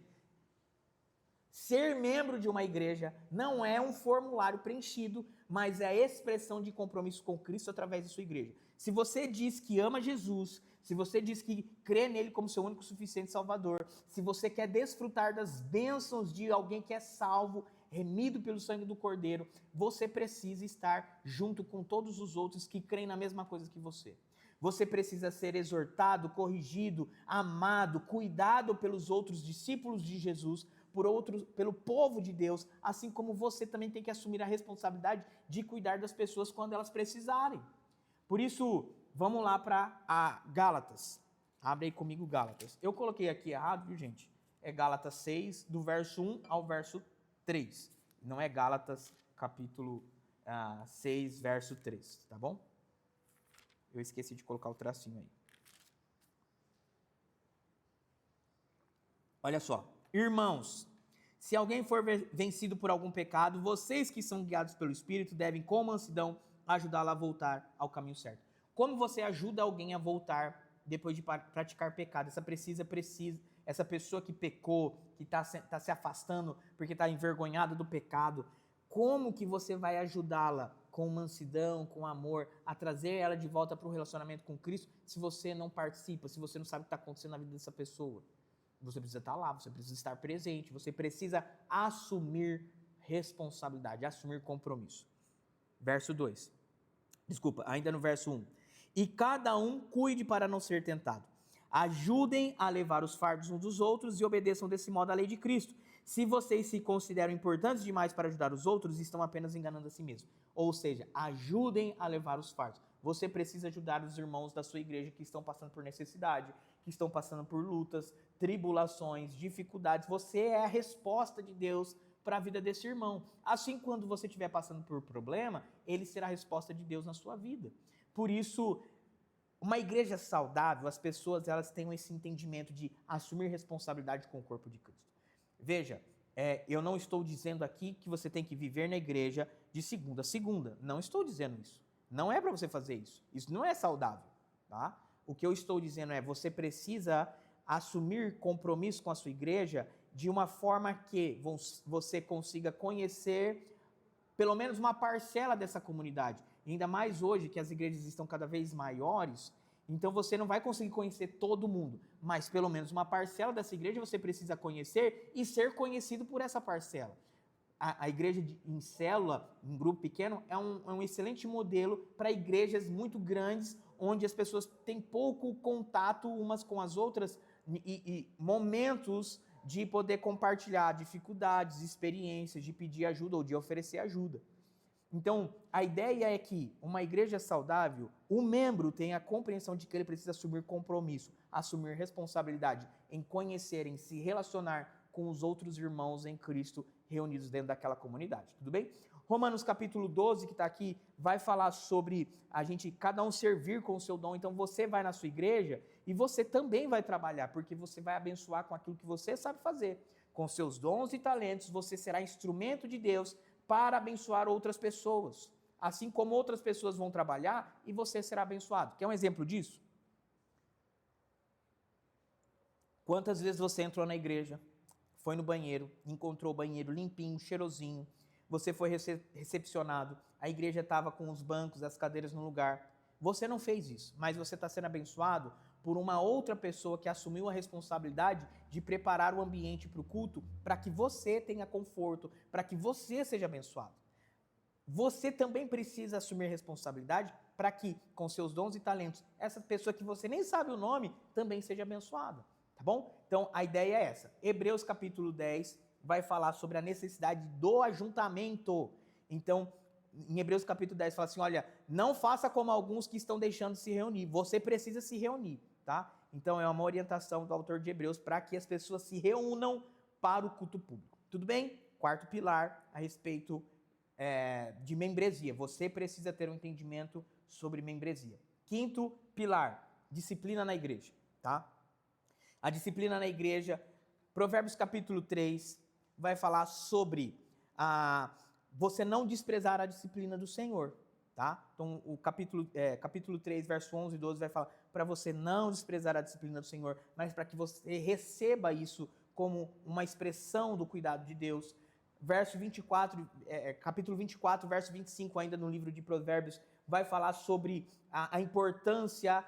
ser membro de uma igreja não é um formulário preenchido, mas é a expressão de compromisso com Cristo através da sua igreja. Se você diz que ama Jesus, se você diz que crê nele como seu único suficiente Salvador, se você quer desfrutar das bênçãos de alguém que é salvo, remido pelo sangue do Cordeiro, você precisa estar junto com todos os outros que creem na mesma coisa que você. Você precisa ser exortado, corrigido, amado, cuidado pelos outros discípulos de Jesus, pelo povo de Deus, assim como você também tem que assumir a responsabilidade de cuidar das pessoas quando elas precisarem. Por isso, vamos lá para Gálatas. Abre aí comigo Gálatas. Eu coloquei aqui errado, viu, gente? É Gálatas 6, do verso 1 ao verso 3. Não é Gálatas capítulo 6, verso 3, tá bom? Eu esqueci de colocar o tracinho aí. Olha só. Irmãos, se alguém for vencido por algum pecado, vocês que são guiados pelo Espírito devem, com mansidão, ajudá-lo a voltar ao caminho certo. Como você ajuda alguém a voltar depois de praticar pecado? essa pessoa que pecou, que está se afastando porque está envergonhada do pecado, como que você vai ajudá-la com mansidão, com amor, a trazer ela de volta para o relacionamento com Cristo, se você não participa, se você não sabe o que está acontecendo na vida dessa pessoa? Você precisa estar lá, você precisa estar presente, você precisa assumir responsabilidade, assumir compromisso. Verso 2. Desculpa, ainda no verso 1. E cada um cuide para não ser tentado. Ajudem a levar os fardos uns dos outros e obedeçam desse modo à lei de Cristo. Se vocês se consideram importantes demais para ajudar os outros, estão apenas enganando a si mesmos. Ou seja, ajudem a levar os fardos. Você precisa ajudar os irmãos da sua igreja que estão passando por necessidade, que estão passando por lutas, tribulações, dificuldades. Você é a resposta de Deus para a vida desse irmão. Assim, quando você estiver passando por problema, ele será a resposta de Deus na sua vida. Por isso, uma igreja saudável, as pessoas elas têm esse entendimento de assumir responsabilidade com o corpo de Cristo. Veja, eu não estou dizendo aqui que você tem que viver na igreja de segunda a segunda. Não estou dizendo isso. Não é para você fazer isso. Isso não é saudável, tá? O que eu estou dizendo é você precisa assumir compromisso com a sua igreja de uma forma que você consiga conhecer pelo menos uma parcela dessa comunidade. E ainda mais hoje que as igrejas estão cada vez maiores, então você não vai conseguir conhecer todo mundo, mas pelo menos uma parcela dessa igreja você precisa conhecer e ser conhecido por essa parcela. A igreja em célula, em grupo pequeno, é um excelente modelo para igrejas muito grandes, onde as pessoas têm pouco contato umas com as outras e momentos de poder compartilhar dificuldades, experiências, de pedir ajuda ou de oferecer ajuda. Então, a ideia é que uma igreja saudável, o membro tem a compreensão de que ele precisa assumir compromisso, assumir responsabilidade em conhecer, em se relacionar com os outros irmãos em Cristo reunidos dentro daquela comunidade, tudo bem? Romanos capítulo 12, que está aqui, vai falar sobre cada um servir com o seu dom. Então você vai na sua igreja e você também vai trabalhar, porque você vai abençoar com aquilo que você sabe fazer. Com seus dons e talentos, você será instrumento de Deus para abençoar outras pessoas. Assim como outras pessoas vão trabalhar e você será abençoado. Quer um exemplo disso? Quantas vezes você entrou na igreja, foi no banheiro, encontrou o banheiro limpinho, cheirosinho, você foi recepcionado, a igreja estava com os bancos, as cadeiras no lugar. Você não fez isso, mas você está sendo abençoado por uma outra pessoa que assumiu a responsabilidade de preparar o ambiente para o culto, para que você tenha conforto, para que você seja abençoado. Você também precisa assumir responsabilidade para que, com seus dons e talentos, essa pessoa que você nem sabe o nome também seja abençoada. Tá bom? Então, a ideia é essa. Hebreus capítulo 10 vai falar sobre a necessidade do ajuntamento. Então, em Hebreus capítulo 10 fala assim, olha, não faça como alguns que estão deixando de se reunir. Você precisa se reunir, tá? Então, é uma orientação do autor de Hebreus para que as pessoas se reúnam para o culto público. Tudo bem? Quarto pilar a respeito de membresia. Você precisa ter um entendimento sobre membresia. Quinto pilar, disciplina na igreja, tá? A disciplina na igreja, Provérbios capítulo 3, vai falar sobre você não desprezar a disciplina do Senhor, tá? Então, o capítulo 3, verso 11 e 12 vai falar para você não desprezar a disciplina do Senhor, mas para que você receba isso como uma expressão do cuidado de Deus. Capítulo 24, verso 25, ainda no livro de Provérbios, vai falar sobre a importância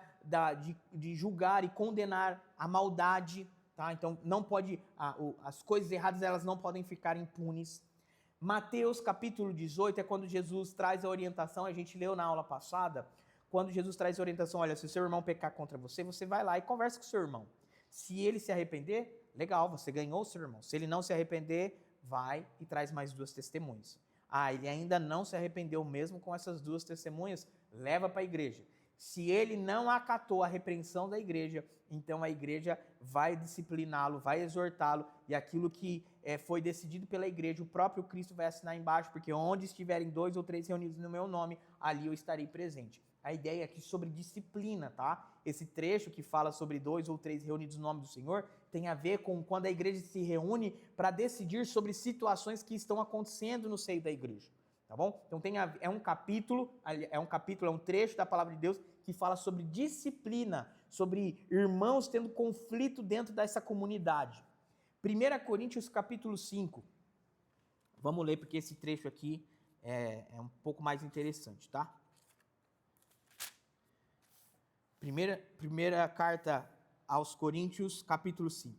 de julgar e condenar a maldade, tá? Então não pode, as coisas erradas elas não podem ficar impunes. Mateus capítulo 18 é quando Jesus traz a orientação, a gente leu na aula passada, quando Jesus traz a orientação, olha, se o seu irmão pecar contra você, você vai lá e conversa com o seu irmão. Se ele se arrepender, legal, você ganhou o seu irmão. Se ele não se arrepender, vai e traz mais 2 testemunhas. Ele ainda não se arrependeu mesmo com essas 2 testemunhas, leva para a igreja. Se ele não acatou a repreensão da igreja, então a igreja vai discipliná-lo, vai exortá-lo, e aquilo que foi decidido pela igreja, o próprio Cristo vai assinar embaixo, porque onde estiverem 2 ou 3 reunidos no meu nome, ali eu estarei presente. A ideia aqui sobre disciplina, tá? Esse trecho que fala sobre 2 ou 3 reunidos no nome do Senhor tem a ver com quando a igreja se reúne para decidir sobre situações que estão acontecendo no seio da igreja, tá bom? Então é um trecho da palavra de Deus que fala sobre disciplina, sobre irmãos tendo conflito dentro dessa comunidade. 1 Coríntios capítulo 5. Vamos ler porque esse trecho aqui é um pouco mais interessante, tá? Primeira carta aos Coríntios, capítulo 5.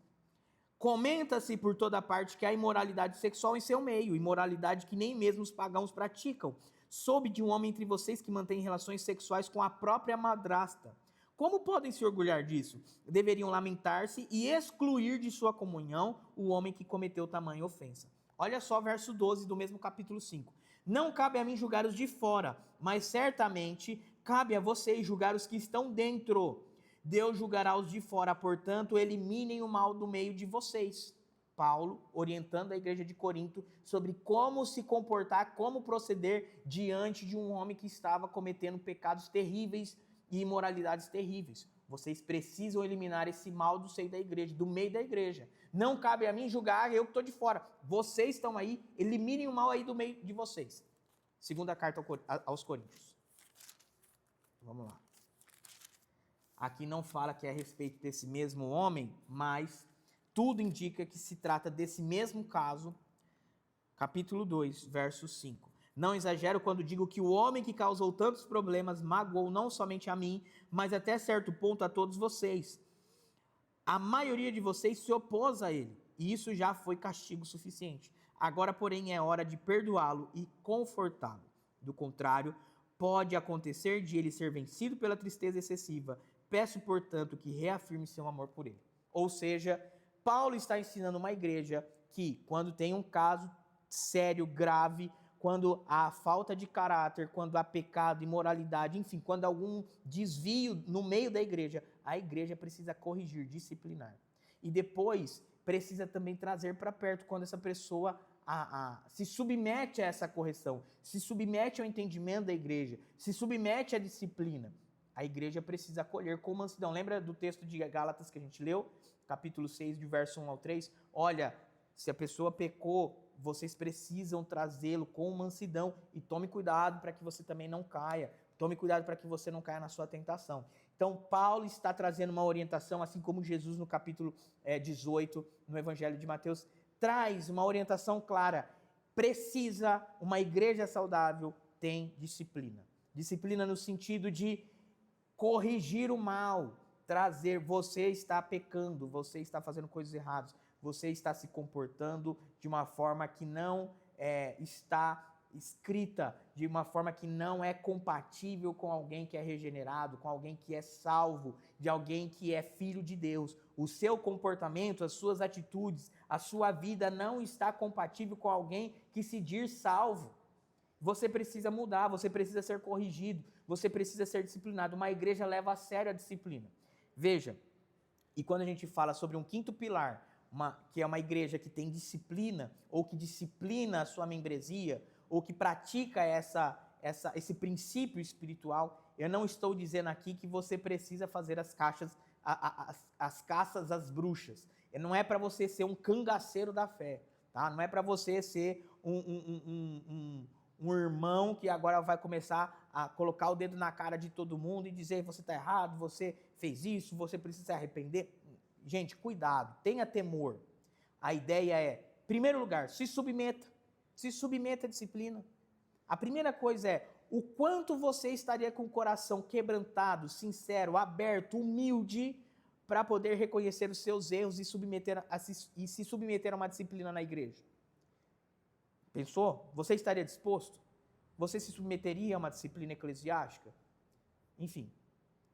Comenta-se por toda parte que há imoralidade sexual em seu meio, imoralidade que nem mesmo os pagãos praticam. Soube de um homem entre vocês que mantém relações sexuais com a própria madrasta. Como podem se orgulhar disso? Deveriam lamentar-se e excluir de sua comunhão o homem que cometeu tamanha ofensa. Olha só o verso 12 do mesmo capítulo 5. Não cabe a mim julgar os de fora, mas certamente cabe a vocês julgar os que estão dentro. Deus julgará os de fora, portanto, eliminem o mal do meio de vocês. Paulo, orientando a igreja de Corinto sobre como se comportar, como proceder diante de um homem que estava cometendo pecados terríveis e imoralidades terríveis. Vocês precisam eliminar esse mal do seio da igreja, do meio da igreja. Não cabe a mim julgar, eu que estou de fora. Vocês estão aí, eliminem o mal aí do meio de vocês. Segunda carta aos Coríntios. Vamos lá. Aqui não fala que é a respeito desse mesmo homem, mas tudo indica que se trata desse mesmo caso. Capítulo 2, verso 5. Não exagero quando digo que o homem que causou tantos problemas magoou não somente a mim, mas até certo ponto a todos vocês. A maioria de vocês se opôs a ele, e isso já foi castigo suficiente. Agora, porém, é hora de perdoá-lo e confortá-lo. Do contrário, pode acontecer de ele ser vencido pela tristeza excessiva. Peço, portanto, que reafirme seu amor por ele. Ou seja, Paulo está ensinando uma igreja que, quando tem um caso sério, grave, quando há falta de caráter, quando há pecado, imoralidade, enfim, quando há algum desvio no meio da igreja, a igreja precisa corrigir, disciplinar. E depois precisa também trazer para perto quando essa pessoa se submete a essa correção, se submete ao entendimento da igreja, se submete à disciplina. A igreja precisa acolher com mansidão. Lembra do texto de Gálatas que a gente leu? Capítulo 6, de verso 1 ao 3. Olha, se a pessoa pecou, vocês precisam trazê-lo com mansidão. E tome cuidado para que você também não caia. Tome cuidado para que você não caia na sua tentação. Então, Paulo está trazendo uma orientação, assim como Jesus no capítulo 18, no Evangelho de Mateus, traz uma orientação clara. Uma igreja saudável tem disciplina. Disciplina no sentido de corrigir o mal, trazer, você está pecando, você está fazendo coisas erradas, você está se comportando de uma forma que não está escrita, de uma forma que não é compatível com alguém que é regenerado, com alguém que é salvo, de alguém que é filho de Deus. O seu comportamento, as suas atitudes, a sua vida não está compatível com alguém que se diz salvo. Você precisa mudar, você precisa ser corrigido, você precisa ser disciplinado. Uma igreja leva a sério a disciplina. Veja, e quando a gente fala sobre um quinto pilar, que é uma igreja que tem disciplina, ou que disciplina a sua membresia, ou que pratica esse princípio espiritual, eu não estou dizendo aqui que você precisa fazer as caças às bruxas. Não é para você ser um cangaceiro da fé, tá? Não é para você ser um irmão que agora vai começar a colocar o dedo na cara de todo mundo e dizer você está errado, você fez isso, você precisa se arrepender. Gente, cuidado, tenha temor. A ideia é, em primeiro lugar, se submeta à disciplina. A primeira coisa é, o quanto você estaria com o coração quebrantado, sincero, aberto, humilde, para poder reconhecer os seus erros e se submeter a uma disciplina na igreja. Pensou? Você estaria disposto? Você se submeteria a uma disciplina eclesiástica? Enfim,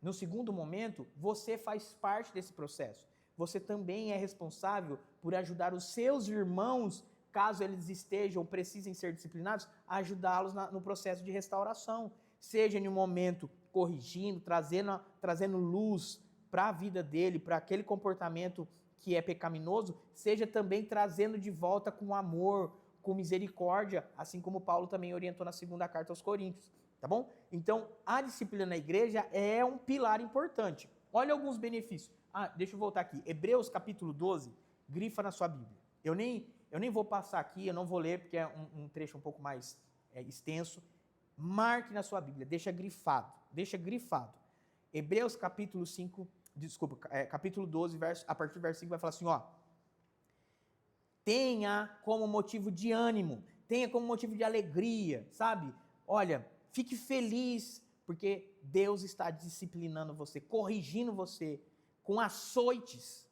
no segundo momento, você faz parte desse processo. Você também é responsável por ajudar os seus irmãos, caso eles estejam ou precisem ser disciplinados, ajudá-los no processo de restauração. Seja em um momento corrigindo, trazendo luz para a vida dele, para aquele comportamento que é pecaminoso, seja também trazendo de volta com amor, com misericórdia, assim como Paulo também orientou na segunda carta aos Coríntios, tá bom? Então, a disciplina na igreja é um pilar importante. Olha alguns benefícios. Deixa eu voltar aqui. Hebreus capítulo 12, grifa na sua Bíblia. Eu nem vou passar aqui, eu não vou ler, porque é um trecho um pouco mais extenso. Marque na sua Bíblia, deixa grifado. Hebreus capítulo 5, capítulo 12, a partir do versículo vai falar assim, ó, tenha como motivo de ânimo, tenha como motivo de alegria, sabe? Olha, fique feliz, porque Deus está disciplinando você, corrigindo você com açoites.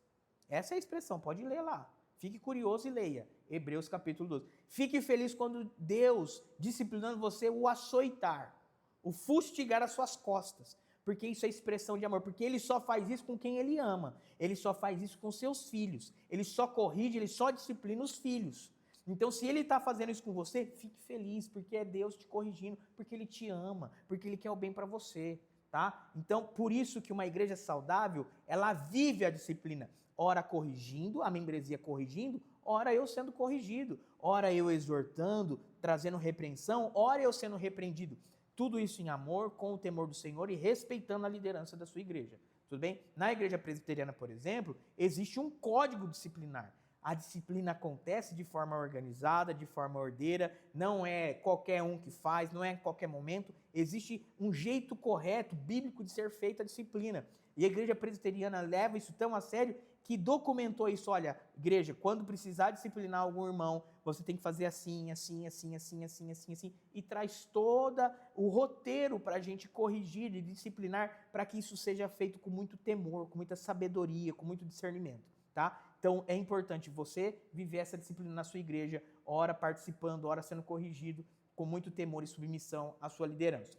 Essa é a expressão, pode ler lá. Fique curioso e leia. Hebreus capítulo 12. Fique feliz quando Deus, disciplinando você, o açoitar, o fustigar as suas costas. Porque isso é expressão de amor. Porque Ele só faz isso com quem Ele ama. Ele só faz isso com seus filhos. Ele só corrige, Ele só disciplina os filhos. Então, se Ele está fazendo isso com você, fique feliz, porque é Deus te corrigindo, porque Ele te ama, porque Ele quer o bem para você, tá? Então, por isso que uma igreja saudável, ela vive a disciplina. Ora corrigindo, a membresia corrigindo, ora eu sendo corrigido, ora eu exortando, trazendo repreensão, ora eu sendo repreendido. Tudo isso em amor, com o temor do Senhor e respeitando a liderança da sua igreja. Tudo bem? Na igreja presbiteriana, por exemplo, existe um código disciplinar. A disciplina acontece de forma organizada, de forma ordeira, não é qualquer um que faz, não é em qualquer momento. Existe um jeito correto, bíblico, de ser feita a disciplina. E a igreja presbiteriana leva isso tão a sério que documentou isso. Olha, igreja, quando precisar disciplinar algum irmão, você tem que fazer assim, assim, assim, assim, assim, assim, assim, e traz todo o roteiro para a gente corrigir e disciplinar, para que isso seja feito com muito temor, com muita sabedoria, com muito discernimento, tá? Então, é importante você viver essa disciplina na sua igreja, ora participando, ora sendo corrigido, com muito temor e submissão à sua liderança.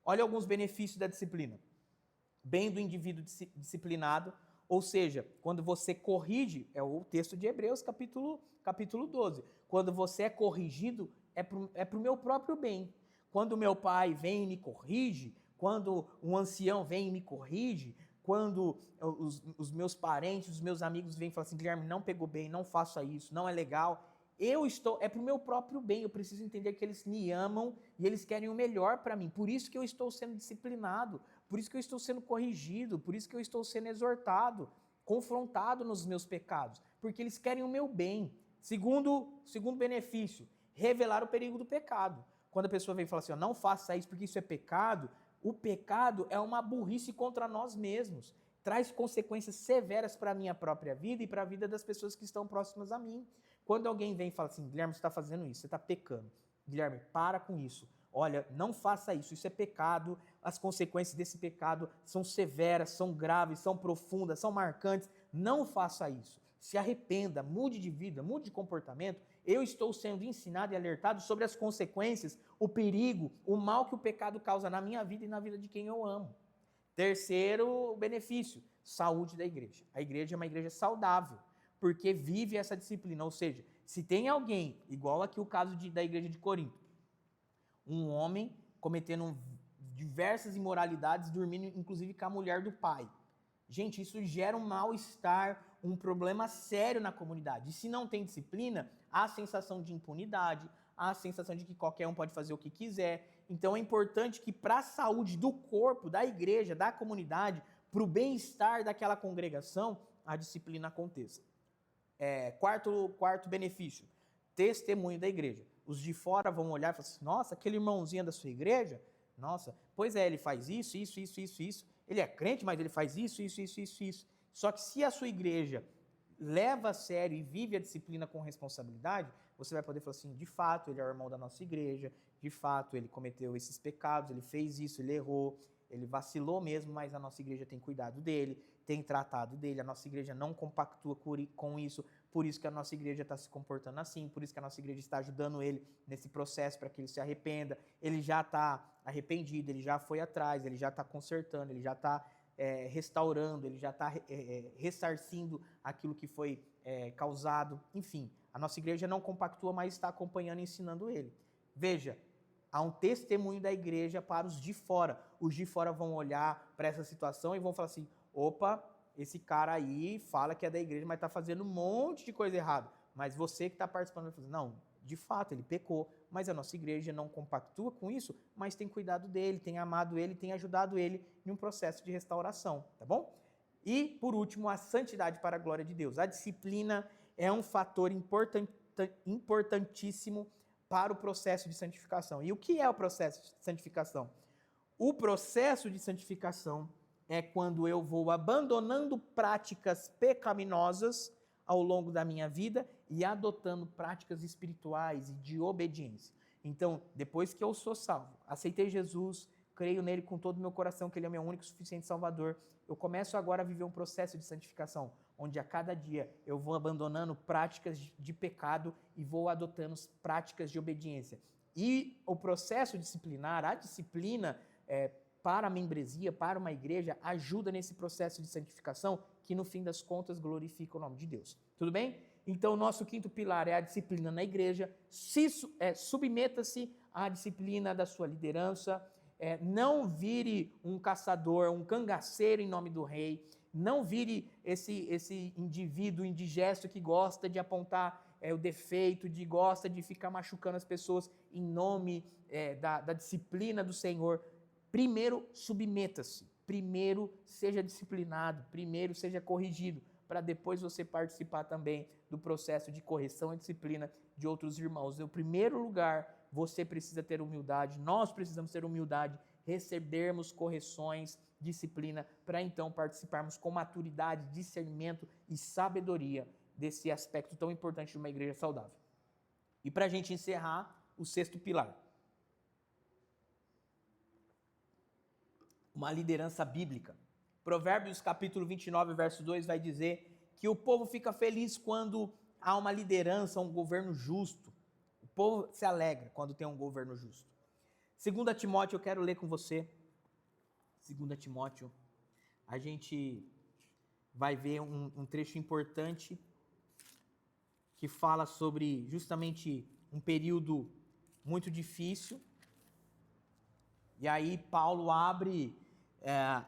Olha alguns benefícios da disciplina. Bem do indivíduo disciplinado, ou seja, quando você corrige, é o texto de Hebreus, capítulo 12, quando você é corrigido, é para o meu próprio bem. Quando o meu pai vem e me corrige, quando um ancião vem e me corrige, quando os meus parentes, os meus amigos vêm e falam assim, Guilherme, não pegou bem, não faça isso, não é legal, é para o meu próprio bem, eu preciso entender que eles me amam e eles querem o melhor para mim, por isso que eu estou sendo disciplinado, por isso que eu estou sendo corrigido, por isso que eu estou sendo exortado, confrontado nos meus pecados, porque eles querem o meu bem. Segundo benefício, revelar o perigo do pecado. Quando a pessoa vem e fala assim, não faça isso porque isso é pecado, o pecado é uma burrice contra nós mesmos, traz consequências severas para a minha própria vida e para a vida das pessoas que estão próximas a mim. Quando alguém vem e fala assim, Guilherme, você está fazendo isso, você está pecando. Guilherme, para com isso. Olha, não faça isso, isso é pecado, as consequências desse pecado são severas, são graves, são profundas, são marcantes. Não faça isso. Se arrependa, mude de vida, mude de comportamento. Eu estou sendo ensinado e alertado sobre as consequências, o perigo, o mal que o pecado causa na minha vida e na vida de quem eu amo. Terceiro benefício, saúde da igreja. A igreja é uma igreja saudável, porque vive essa disciplina. Ou seja, se tem alguém, igual aqui o caso da igreja de Corinto, um homem cometendo diversas imoralidades, dormindo inclusive com a mulher do pai. Gente, isso gera um mal-estar, um problema sério na comunidade. E se não tem disciplina, há a sensação de impunidade, há a sensação de que qualquer um pode fazer o que quiser. Então é importante que para a saúde do corpo, da igreja, da comunidade, para o bem-estar daquela congregação, a disciplina aconteça. Quarto benefício, testemunho da igreja. Os de fora vão olhar e falar assim, nossa, aquele irmãozinho da sua igreja, nossa, pois é, ele faz isso. Ele é crente, mas ele faz isso. Só que se a sua igreja leva a sério e vive a disciplina com responsabilidade, você vai poder falar assim, de fato, ele é o irmão da nossa igreja, de fato, ele cometeu esses pecados, ele fez isso, ele errou, ele vacilou mesmo, mas a nossa igreja tem cuidado dele, tem tratado dele, a nossa igreja não compactua com isso, por isso que a nossa igreja está se comportando assim, por isso que a nossa igreja está ajudando ele nesse processo para que ele se arrependa, ele já está arrependido, ele já foi atrás, ele já está consertando, ele já está restaurando, ele já está ressarcindo aquilo que foi causado, enfim, a nossa igreja não compactua, mas está acompanhando e ensinando ele. Veja, há um testemunho da igreja para os de fora. Os de fora vão olhar para essa situação e vão falar assim, opa, esse cara aí fala que é da igreja, mas está fazendo um monte de coisa errada. Mas você que está participando vai falar, não, de fato, ele pecou, mas a nossa igreja não compactua com isso, mas tem cuidado dele, tem amado ele, tem ajudado ele em um processo de restauração, tá bom? E, por último, a santidade para a glória de Deus. A disciplina é um fator importantíssimo para o processo de santificação. E o que é o processo de santificação? O processo de santificação é quando eu vou abandonando práticas pecaminosas ao longo da minha vida e adotando práticas espirituais e de obediência. Então, depois que eu sou salvo, aceitei Jesus, creio nele com todo o meu coração, que ele é meu único e suficiente Salvador, eu começo agora a viver um processo de santificação, onde a cada dia eu vou abandonando práticas de pecado e vou adotando práticas de obediência. E o processo disciplinar, a disciplina para a membresia, para uma igreja, ajuda nesse processo de santificação, que no fim das contas glorifica o nome de Deus. Tudo bem? Então, o nosso quinto pilar é a disciplina na igreja. Submeta-se à disciplina da sua liderança. Não vire um caçador, um cangaceiro em nome do rei. Não vire esse indivíduo indigesto que gosta de apontar o defeito, gosta de ficar machucando as pessoas em nome da disciplina do Senhor. Primeiro, submeta-se. Primeiro, seja disciplinado. Primeiro, seja corrigido, para depois você participar também do processo de correção e disciplina de outros irmãos. No primeiro lugar, você precisa ter humildade, nós precisamos ter humildade, recebermos correções, disciplina, para então participarmos com maturidade, discernimento e sabedoria desse aspecto tão importante de uma igreja saudável. E para a gente encerrar, o sexto pilar. Uma liderança bíblica. Provérbios capítulo 29, verso 2 vai dizer que o povo fica feliz quando há uma liderança, um governo justo. O povo se alegra quando tem um governo justo. 2 Timóteo, eu quero ler com você. 2 Timóteo, a gente vai ver um trecho importante que fala sobre justamente um período muito difícil. E aí Paulo abre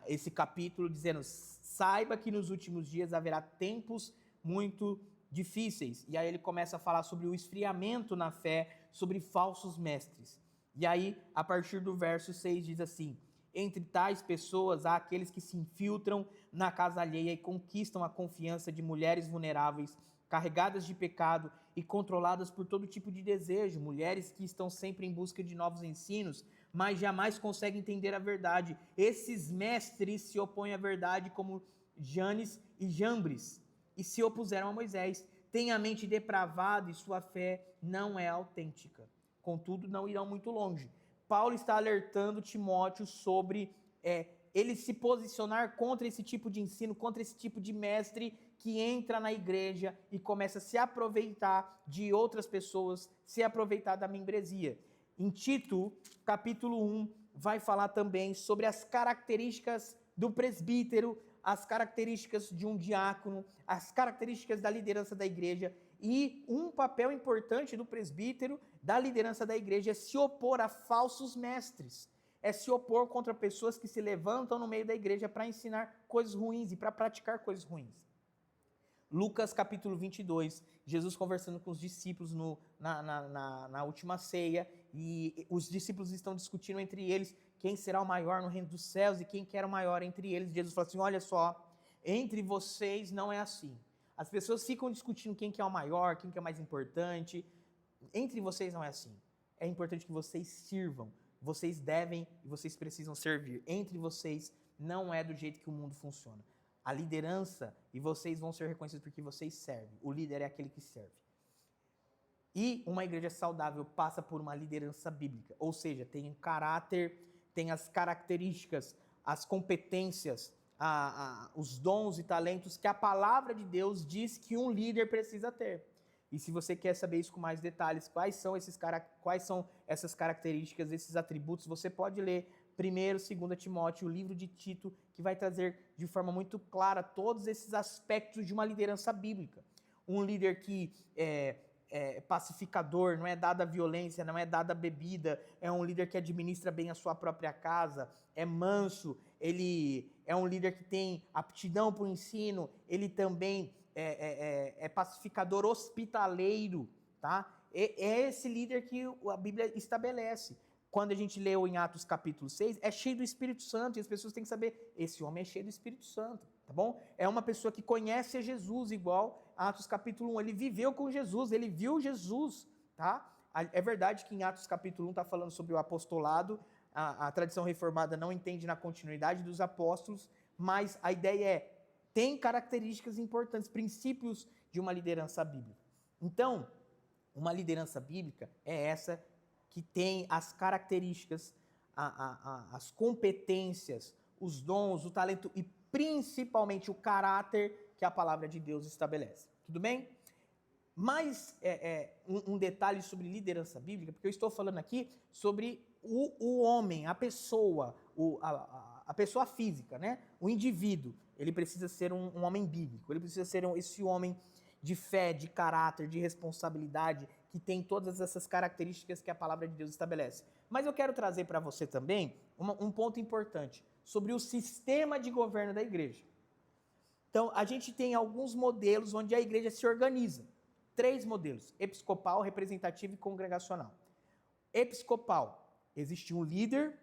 esse capítulo dizendo: saiba que nos últimos dias haverá tempos muito difíceis. E aí ele começa a falar sobre o esfriamento na fé, sobre falsos mestres. E aí, a partir do verso 6 diz assim: entre tais pessoas há aqueles que se infiltram na casa alheia e conquistam a confiança de mulheres vulneráveis, carregadas de pecado e controladas por todo tipo de desejo, mulheres que estão sempre em busca de novos ensinos, mas jamais conseguem entender a verdade. Esses mestres se opõem à verdade como Janes e Jambres, e se opuseram a Moisés. Têm a mente depravada e sua fé não é autêntica. Contudo, não irão muito longe. Paulo está alertando Timóteo sobre ele se posicionar contra esse tipo de ensino, contra esse tipo de mestre que entra na igreja e começa a se aproveitar de outras pessoas, se aproveitar da membresia. Em Tito, capítulo 1, vai falar também sobre as características do presbítero, as características de um diácono, as características da liderança da igreja. E um papel importante do presbítero, da liderança da igreja, é se opor a falsos mestres. É se opor contra pessoas que se levantam no meio da igreja para ensinar coisas ruins e para praticar coisas ruins. Lucas capítulo 22, Jesus conversando com os discípulos na última ceia, e os discípulos estão discutindo entre eles quem será o maior no reino dos céus e quem quer o maior entre eles. Jesus fala assim: olha só, entre vocês não é assim. As pessoas ficam discutindo quem que é o maior, quem que é mais importante. Entre vocês não é assim. É importante que vocês sirvam. Vocês devem e vocês precisam servir. Entre vocês não é do jeito que o mundo funciona. A liderança, e vocês vão ser reconhecidos porque vocês servem. O líder é aquele que serve. E uma igreja saudável passa por uma liderança bíblica. Ou seja, tem um caráter, tem as características, as competências, os dons e talentos que a palavra de Deus diz que um líder precisa ter. E se você quer saber isso com mais detalhes, quais são essas características, esses atributos, você pode ler 1º, 2 Timóteo, o livro de Tito, que vai trazer de forma muito clara todos esses aspectos de uma liderança bíblica. Um líder que é pacificador, não é dado à violência, não é dado à bebida, é um líder que administra bem a sua própria casa, é manso, ele é um líder que tem aptidão para o ensino, ele também é pacificador, hospitaleiro, tá? É esse líder que a Bíblia estabelece. Quando a gente leu em Atos capítulo 6, é cheio do Espírito Santo, e as pessoas têm que saber, esse homem é cheio do Espírito Santo, tá bom? É uma pessoa que conhece a Jesus, igual Atos capítulo 1, ele viveu com Jesus, ele viu Jesus, tá? É verdade que em Atos capítulo 1 está falando sobre o apostolado, a tradição reformada não entende na continuidade dos apóstolos, mas a ideia tem características importantes, princípios de uma liderança bíblica. Então, uma liderança bíblica é essa que tem as características, as competências, os dons, o talento e principalmente o caráter que a palavra de Deus estabelece. Tudo bem? Mas um detalhe sobre liderança bíblica, porque eu estou falando aqui sobre o homem, a pessoa, a pessoa física, né? O indivíduo. Ele precisa ser um homem bíblico, ele precisa ser esse homem de fé, de caráter, de responsabilidade, que tem todas essas características que a palavra de Deus estabelece. Mas eu quero trazer para você também um ponto importante sobre o sistema de governo da igreja. Então, a gente tem alguns modelos onde a igreja se organiza. 3 modelos: episcopal, representativo e congregacional. Episcopal, existe um líder,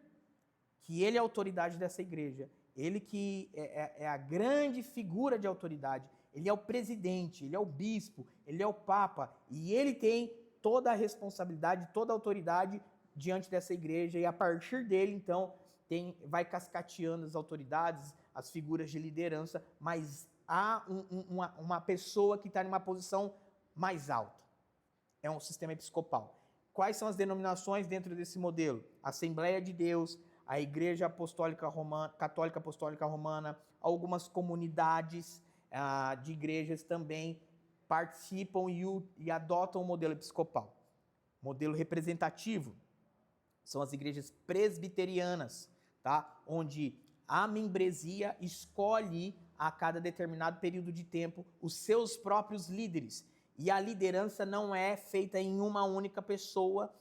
que ele é a autoridade dessa igreja, ele que é a grande figura de autoridade, ele é o presidente, ele é o bispo, ele é o papa, e ele tem toda a responsabilidade, toda a autoridade diante dessa igreja, e a partir dele, então, vai cascateando as autoridades, as figuras de liderança, mas há uma pessoa que está em uma posição mais alta. É um sistema episcopal. Quais são as denominações dentro desse modelo? Assembleia de Deus, a Igreja Apostólica Romana, Católica Apostólica Romana, algumas comunidades de igrejas também participam e adotam o modelo episcopal. Modelo representativo são as igrejas presbiterianas, tá? Onde a membresia escolhe a cada determinado período de tempo os seus próprios líderes. E a liderança não é feita em uma única pessoa,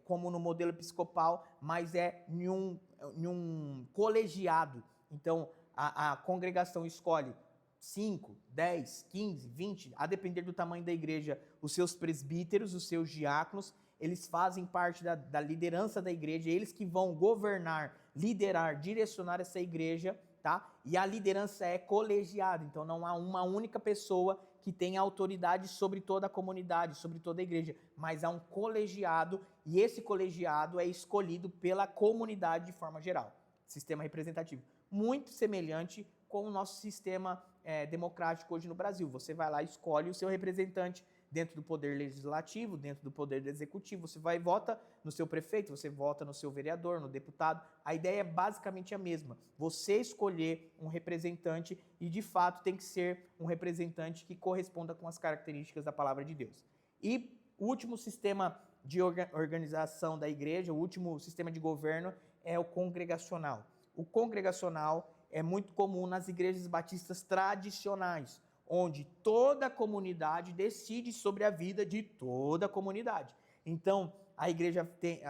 como no modelo episcopal, mas em um colegiado. Então, a congregação escolhe 5, 10, 15, 20, a depender do tamanho da igreja, os seus presbíteros, os seus diáconos, eles fazem parte da liderança da igreja, eles que vão governar, liderar, direcionar essa igreja, tá? E a liderança é colegiada, então não há uma única pessoa que tenha autoridade sobre toda a comunidade, sobre toda a igreja, mas há um colegiado, e esse colegiado é escolhido pela comunidade de forma geral. Sistema representativo. Muito semelhante com o nosso sistema democrático hoje no Brasil. Você vai lá e escolhe o seu representante dentro do poder legislativo, dentro do poder executivo, você vai e vota no seu prefeito, você vota no seu vereador, no deputado. A ideia é basicamente a mesma. Você escolher um representante e, de fato, tem que ser um representante que corresponda com as características da palavra de Deus. E o último sistema de organização da igreja, o último sistema de governo é o congregacional. O congregacional é muito comum nas igrejas batistas tradicionais, onde toda a comunidade decide sobre a vida de toda a comunidade. Então, a igreja tem,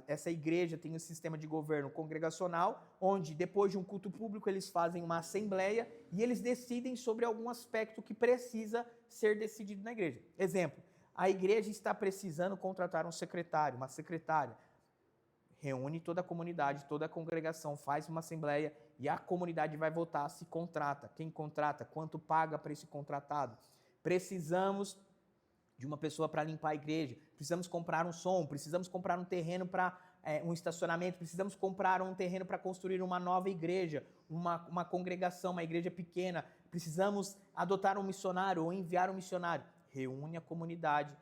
essa igreja tem um sistema de governo congregacional, onde depois de um culto público eles fazem uma assembleia e eles decidem sobre algum aspecto que precisa ser decidido na igreja. Exemplo, a igreja está precisando contratar um secretário, uma secretária. Reúne toda a comunidade, toda a congregação, faz uma assembleia e a comunidade vai votar se contrata, quem contrata, quanto paga para esse contratado. Precisamos de uma pessoa para limpar a igreja, precisamos comprar um som, precisamos comprar um terreno para um estacionamento, precisamos comprar um terreno para construir uma nova igreja, uma congregação, uma igreja pequena, precisamos adotar um missionário ou enviar um missionário. Reúne a comunidade,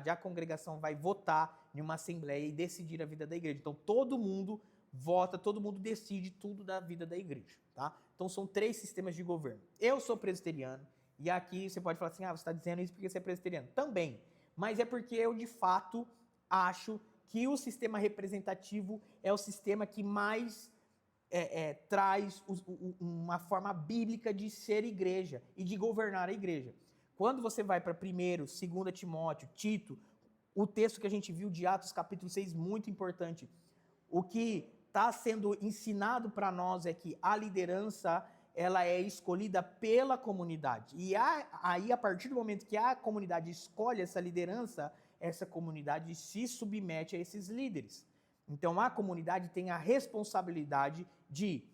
a congregação vai votar em uma assembleia e decidir a vida da igreja. Então, todo mundo vota, todo mundo decide tudo da vida da igreja, tá? Então, são 3 sistemas de governo. Eu sou presbiteriano, e aqui você pode falar assim, você está dizendo isso porque você é presbiteriano. Também, mas é porque eu, de fato, acho que o sistema representativo é o sistema que mais traz uma forma bíblica de ser igreja e de governar a igreja. Quando você vai para 1º, 2 Timóteo, Tito, o texto que a gente viu de Atos capítulo 6, muito importante. O que está sendo ensinado para nós é que a liderança ela é escolhida pela comunidade. E aí, a partir do momento que a comunidade escolhe essa liderança, essa comunidade se submete a esses líderes. Então, a comunidade tem a responsabilidade de,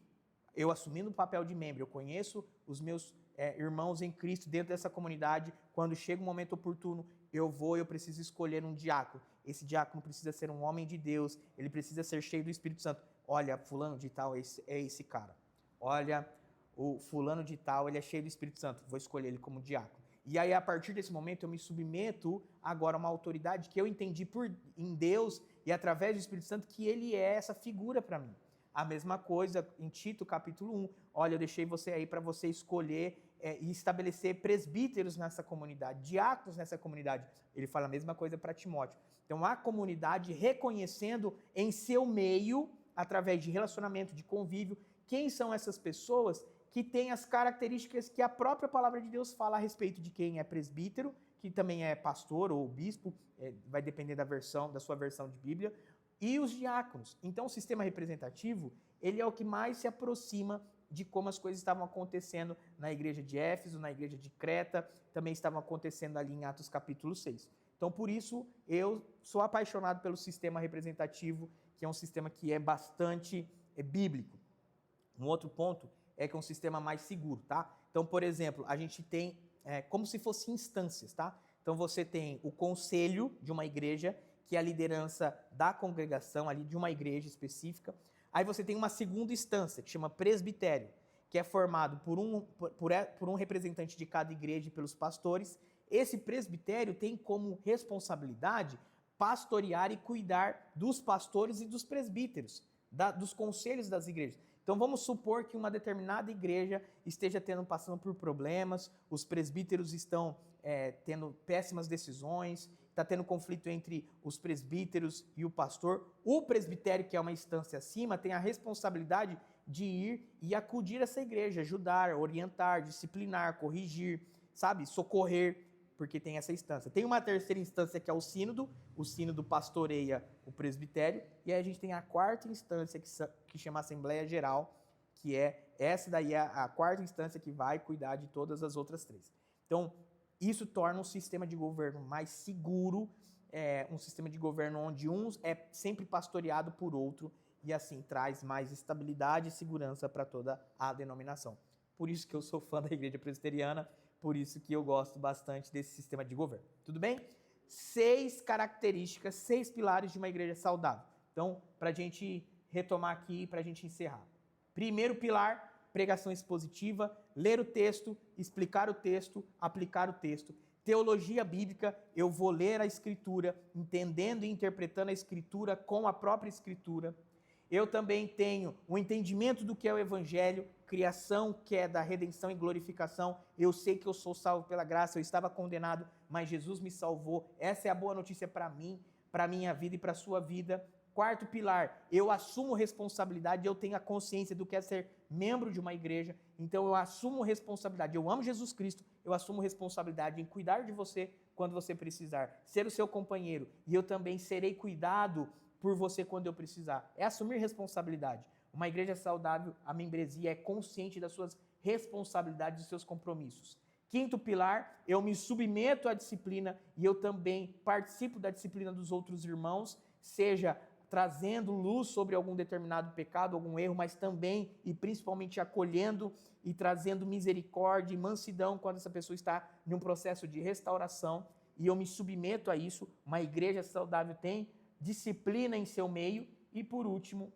eu assumindo o papel de membro, eu conheço os meus irmãos em Cristo dentro dessa comunidade, quando chega um momento oportuno, eu preciso escolher um diácono. Esse diácono precisa ser um homem de Deus, ele precisa ser cheio do Espírito Santo. Olha, fulano de tal, é esse cara. olha, o fulano de tal, ele é cheio do Espírito Santo, vou escolher ele como diácono. E aí, a partir desse momento, eu me submeto agora a uma autoridade que eu entendi em Deus e através do Espírito Santo que ele é essa figura para mim. A mesma coisa em Tito, capítulo 1. Olha, eu deixei você aí para você escolher e estabelecer presbíteros nessa comunidade, diáconos nessa comunidade. Ele fala a mesma coisa para Timóteo. Então, a comunidade reconhecendo em seu meio, através de relacionamento, de convívio, quem são essas pessoas que têm as características que a própria palavra de Deus fala a respeito de quem é presbítero, que também é pastor ou bispo, vai depender da sua versão de Bíblia, e os diáconos. Então, o sistema representativo, ele é o que mais se aproxima de como as coisas estavam acontecendo na igreja de Éfeso, na igreja de Creta, também estavam acontecendo ali em Atos capítulo 6. Então, por isso, eu sou apaixonado pelo sistema representativo, que é um sistema que é bastante bíblico. Um outro ponto é que é um sistema mais seguro, tá? Então, por exemplo, a gente tem como se fossem instâncias, tá? Então, você tem o conselho de uma igreja, que é a liderança da congregação ali, de uma igreja específica. Aí você tem uma segunda instância, que chama presbitério, que é formado por um representante de cada igreja e pelos pastores. Esse presbitério tem como responsabilidade pastorear e cuidar dos pastores e dos presbíteros, dos conselhos das igrejas. Então vamos supor que uma determinada igreja esteja passando por problemas, os presbíteros estão tendo péssimas decisões, está tendo conflito entre os presbíteros e o pastor. O presbitério, que é uma instância acima, tem a responsabilidade de ir e acudir essa igreja, ajudar, orientar, disciplinar, corrigir, sabe, socorrer, porque tem essa instância. Tem uma terceira instância que é o sínodo pastoreia o presbitério, e aí a gente tem a quarta instância que chama Assembleia Geral, que essa daí é a quarta instância que vai cuidar de todas as outras três. Então, isso torna um sistema de governo mais seguro, um sistema de governo onde um é sempre pastoreado por outro, e assim traz mais estabilidade e segurança para toda a denominação. Por isso que eu sou fã da Igreja Presbiteriana, por isso que eu gosto bastante desse sistema de governo. Tudo bem? 6 características, 6 pilares de uma igreja saudável. Então, para a gente retomar aqui, para a gente encerrar. Primeiro pilar, pregação expositiva, ler o texto, explicar o texto, aplicar o texto. Teologia bíblica, eu vou ler a Escritura, entendendo e interpretando a Escritura com a própria Escritura. Eu também tenho o entendimento do que é o Evangelho, criação, que é da redenção e glorificação. Eu sei que eu sou salvo pela graça, eu estava condenado, mas Jesus me salvou. Essa é a boa notícia para mim, para a minha vida e para a sua vida. Quarto pilar, eu assumo responsabilidade, eu tenho a consciência do que é ser membro de uma igreja, então eu assumo responsabilidade. Eu amo Jesus Cristo, eu assumo responsabilidade em cuidar de você quando você precisar, ser o seu companheiro, e eu também serei cuidado por você quando eu precisar. É assumir responsabilidade. Uma igreja saudável, a membresia é consciente das suas responsabilidades e dos seus compromissos. Quinto pilar, eu me submeto à disciplina e eu também participo da disciplina dos outros irmãos, seja trazendo luz sobre algum determinado pecado, algum erro, mas também e principalmente acolhendo e trazendo misericórdia e mansidão quando essa pessoa está em um processo de restauração, e eu me submeto a isso. Uma igreja saudável tem disciplina em seu meio e, por último,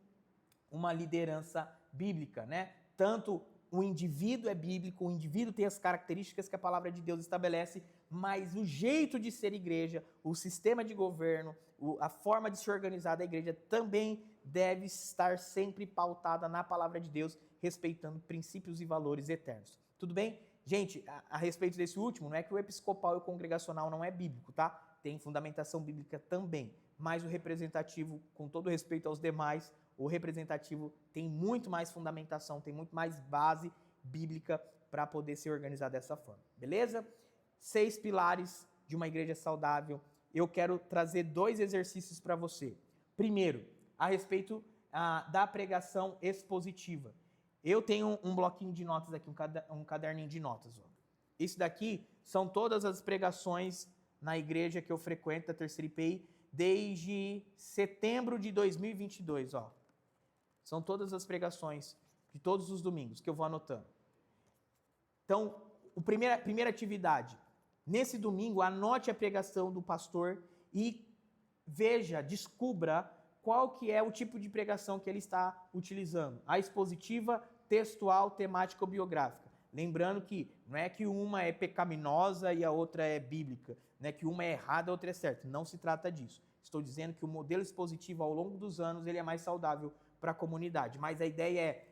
uma liderança bíblica, né? Tanto o indivíduo é bíblico, o indivíduo tem as características que a palavra de Deus estabelece, mas o jeito de ser igreja, o sistema de governo, a forma de se organizar da igreja também deve estar sempre pautada na palavra de Deus, respeitando princípios e valores eternos. Tudo bem? Gente, a respeito desse último, não é que o episcopal e o congregacional não é bíblico, tá? Tem fundamentação bíblica também, mas o representativo, com todo respeito aos demais, o representativo tem muito mais fundamentação, tem muito mais base bíblica para poder se organizar dessa forma, beleza? 6 pilares de uma igreja saudável. Eu quero trazer 2 exercícios para você. Primeiro, a respeito da pregação expositiva. Eu tenho um bloquinho de notas aqui, um caderninho de notas. Ó. Isso daqui são todas as pregações na igreja que eu frequento, da Terceira IPI, desde setembro de 2022, ó. São todas as pregações de todos os domingos que eu vou anotando. Então, a primeira atividade, nesse domingo, anote a pregação do pastor e veja, descubra qual que é o tipo de pregação que ele está utilizando. A expositiva textual, temática ou biográfica. Lembrando que não é que uma é pecaminosa e a outra é bíblica, não é que uma é errada e a outra é certa. Não se trata disso. Estou dizendo que o modelo expositivo, ao longo dos anos, ele é mais saudável para a comunidade. Mas a ideia é,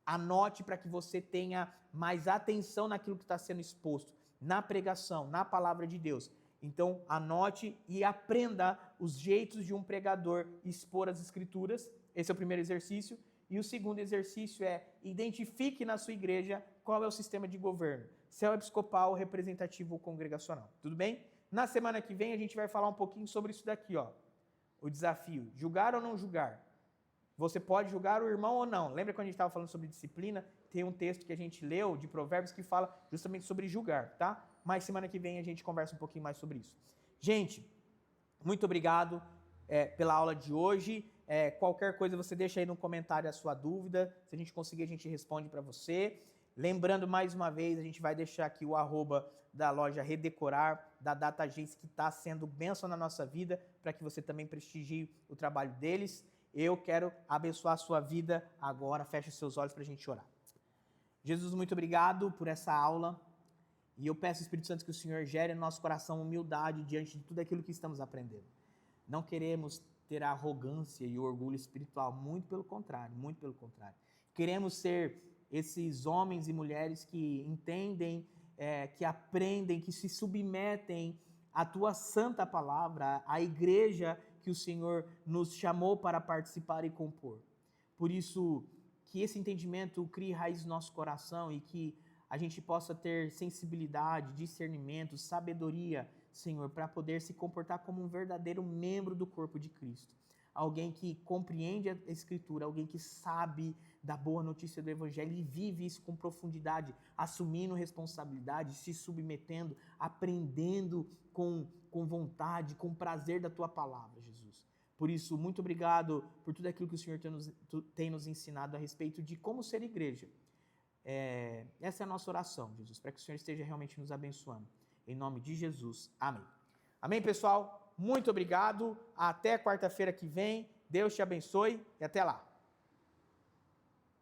anote para que você tenha mais atenção naquilo que está sendo exposto, na pregação, na palavra de Deus. Então, anote e aprenda os jeitos de um pregador expor as escrituras. Esse é o primeiro exercício. E o segundo exercício é, identifique na sua igreja qual é o sistema de governo, se é o episcopal, representativo ou congregacional. Tudo bem? Na semana que vem a gente vai falar um pouquinho sobre isso daqui, ó. O desafio, julgar ou não julgar? Você pode julgar o irmão ou não? Lembra quando a gente estava falando sobre disciplina? Tem um texto que a gente leu de Provérbios que fala justamente sobre julgar, tá? Mas semana que vem a gente conversa um pouquinho mais sobre isso. Gente, muito obrigado pela aula de hoje. Qualquer coisa você deixa aí no comentário a sua dúvida. Se a gente conseguir, a gente responde para você. Lembrando, mais uma vez, a gente vai deixar aqui o @ da loja Redecorar, da Data Agência, que está sendo bênção na nossa vida, para que você também prestigie o trabalho deles. Eu quero abençoar a sua vida agora. Feche os seus olhos para a gente orar. Jesus, muito obrigado por essa aula. E eu peço, Espírito Santo, que o Senhor gere no nosso coração humildade diante de tudo aquilo que estamos aprendendo. Não queremos ter a arrogância e o orgulho espiritual, muito pelo contrário, muito pelo contrário. Queremos ser esses homens e mulheres que entendem, que aprendem, que se submetem à tua santa palavra, à igreja que o Senhor nos chamou para participar e compor. Por isso, que esse entendimento crie raiz no nosso coração e que a gente possa ter sensibilidade, discernimento, sabedoria, Senhor, para poder se comportar como um verdadeiro membro do corpo de Cristo. Alguém que compreende a Escritura, alguém que sabe da boa notícia do Evangelho e vive isso com profundidade, assumindo responsabilidade, se submetendo, aprendendo com vontade, com prazer da Tua palavra, Jesus. Por isso, muito obrigado por tudo aquilo que o Senhor tem nos ensinado a respeito de como ser igreja. Essa é a nossa oração, Jesus, para que o Senhor esteja realmente nos abençoando. Em nome de Jesus. Amém. Amém, pessoal? Muito obrigado. Até quarta-feira que vem. Deus te abençoe e até lá.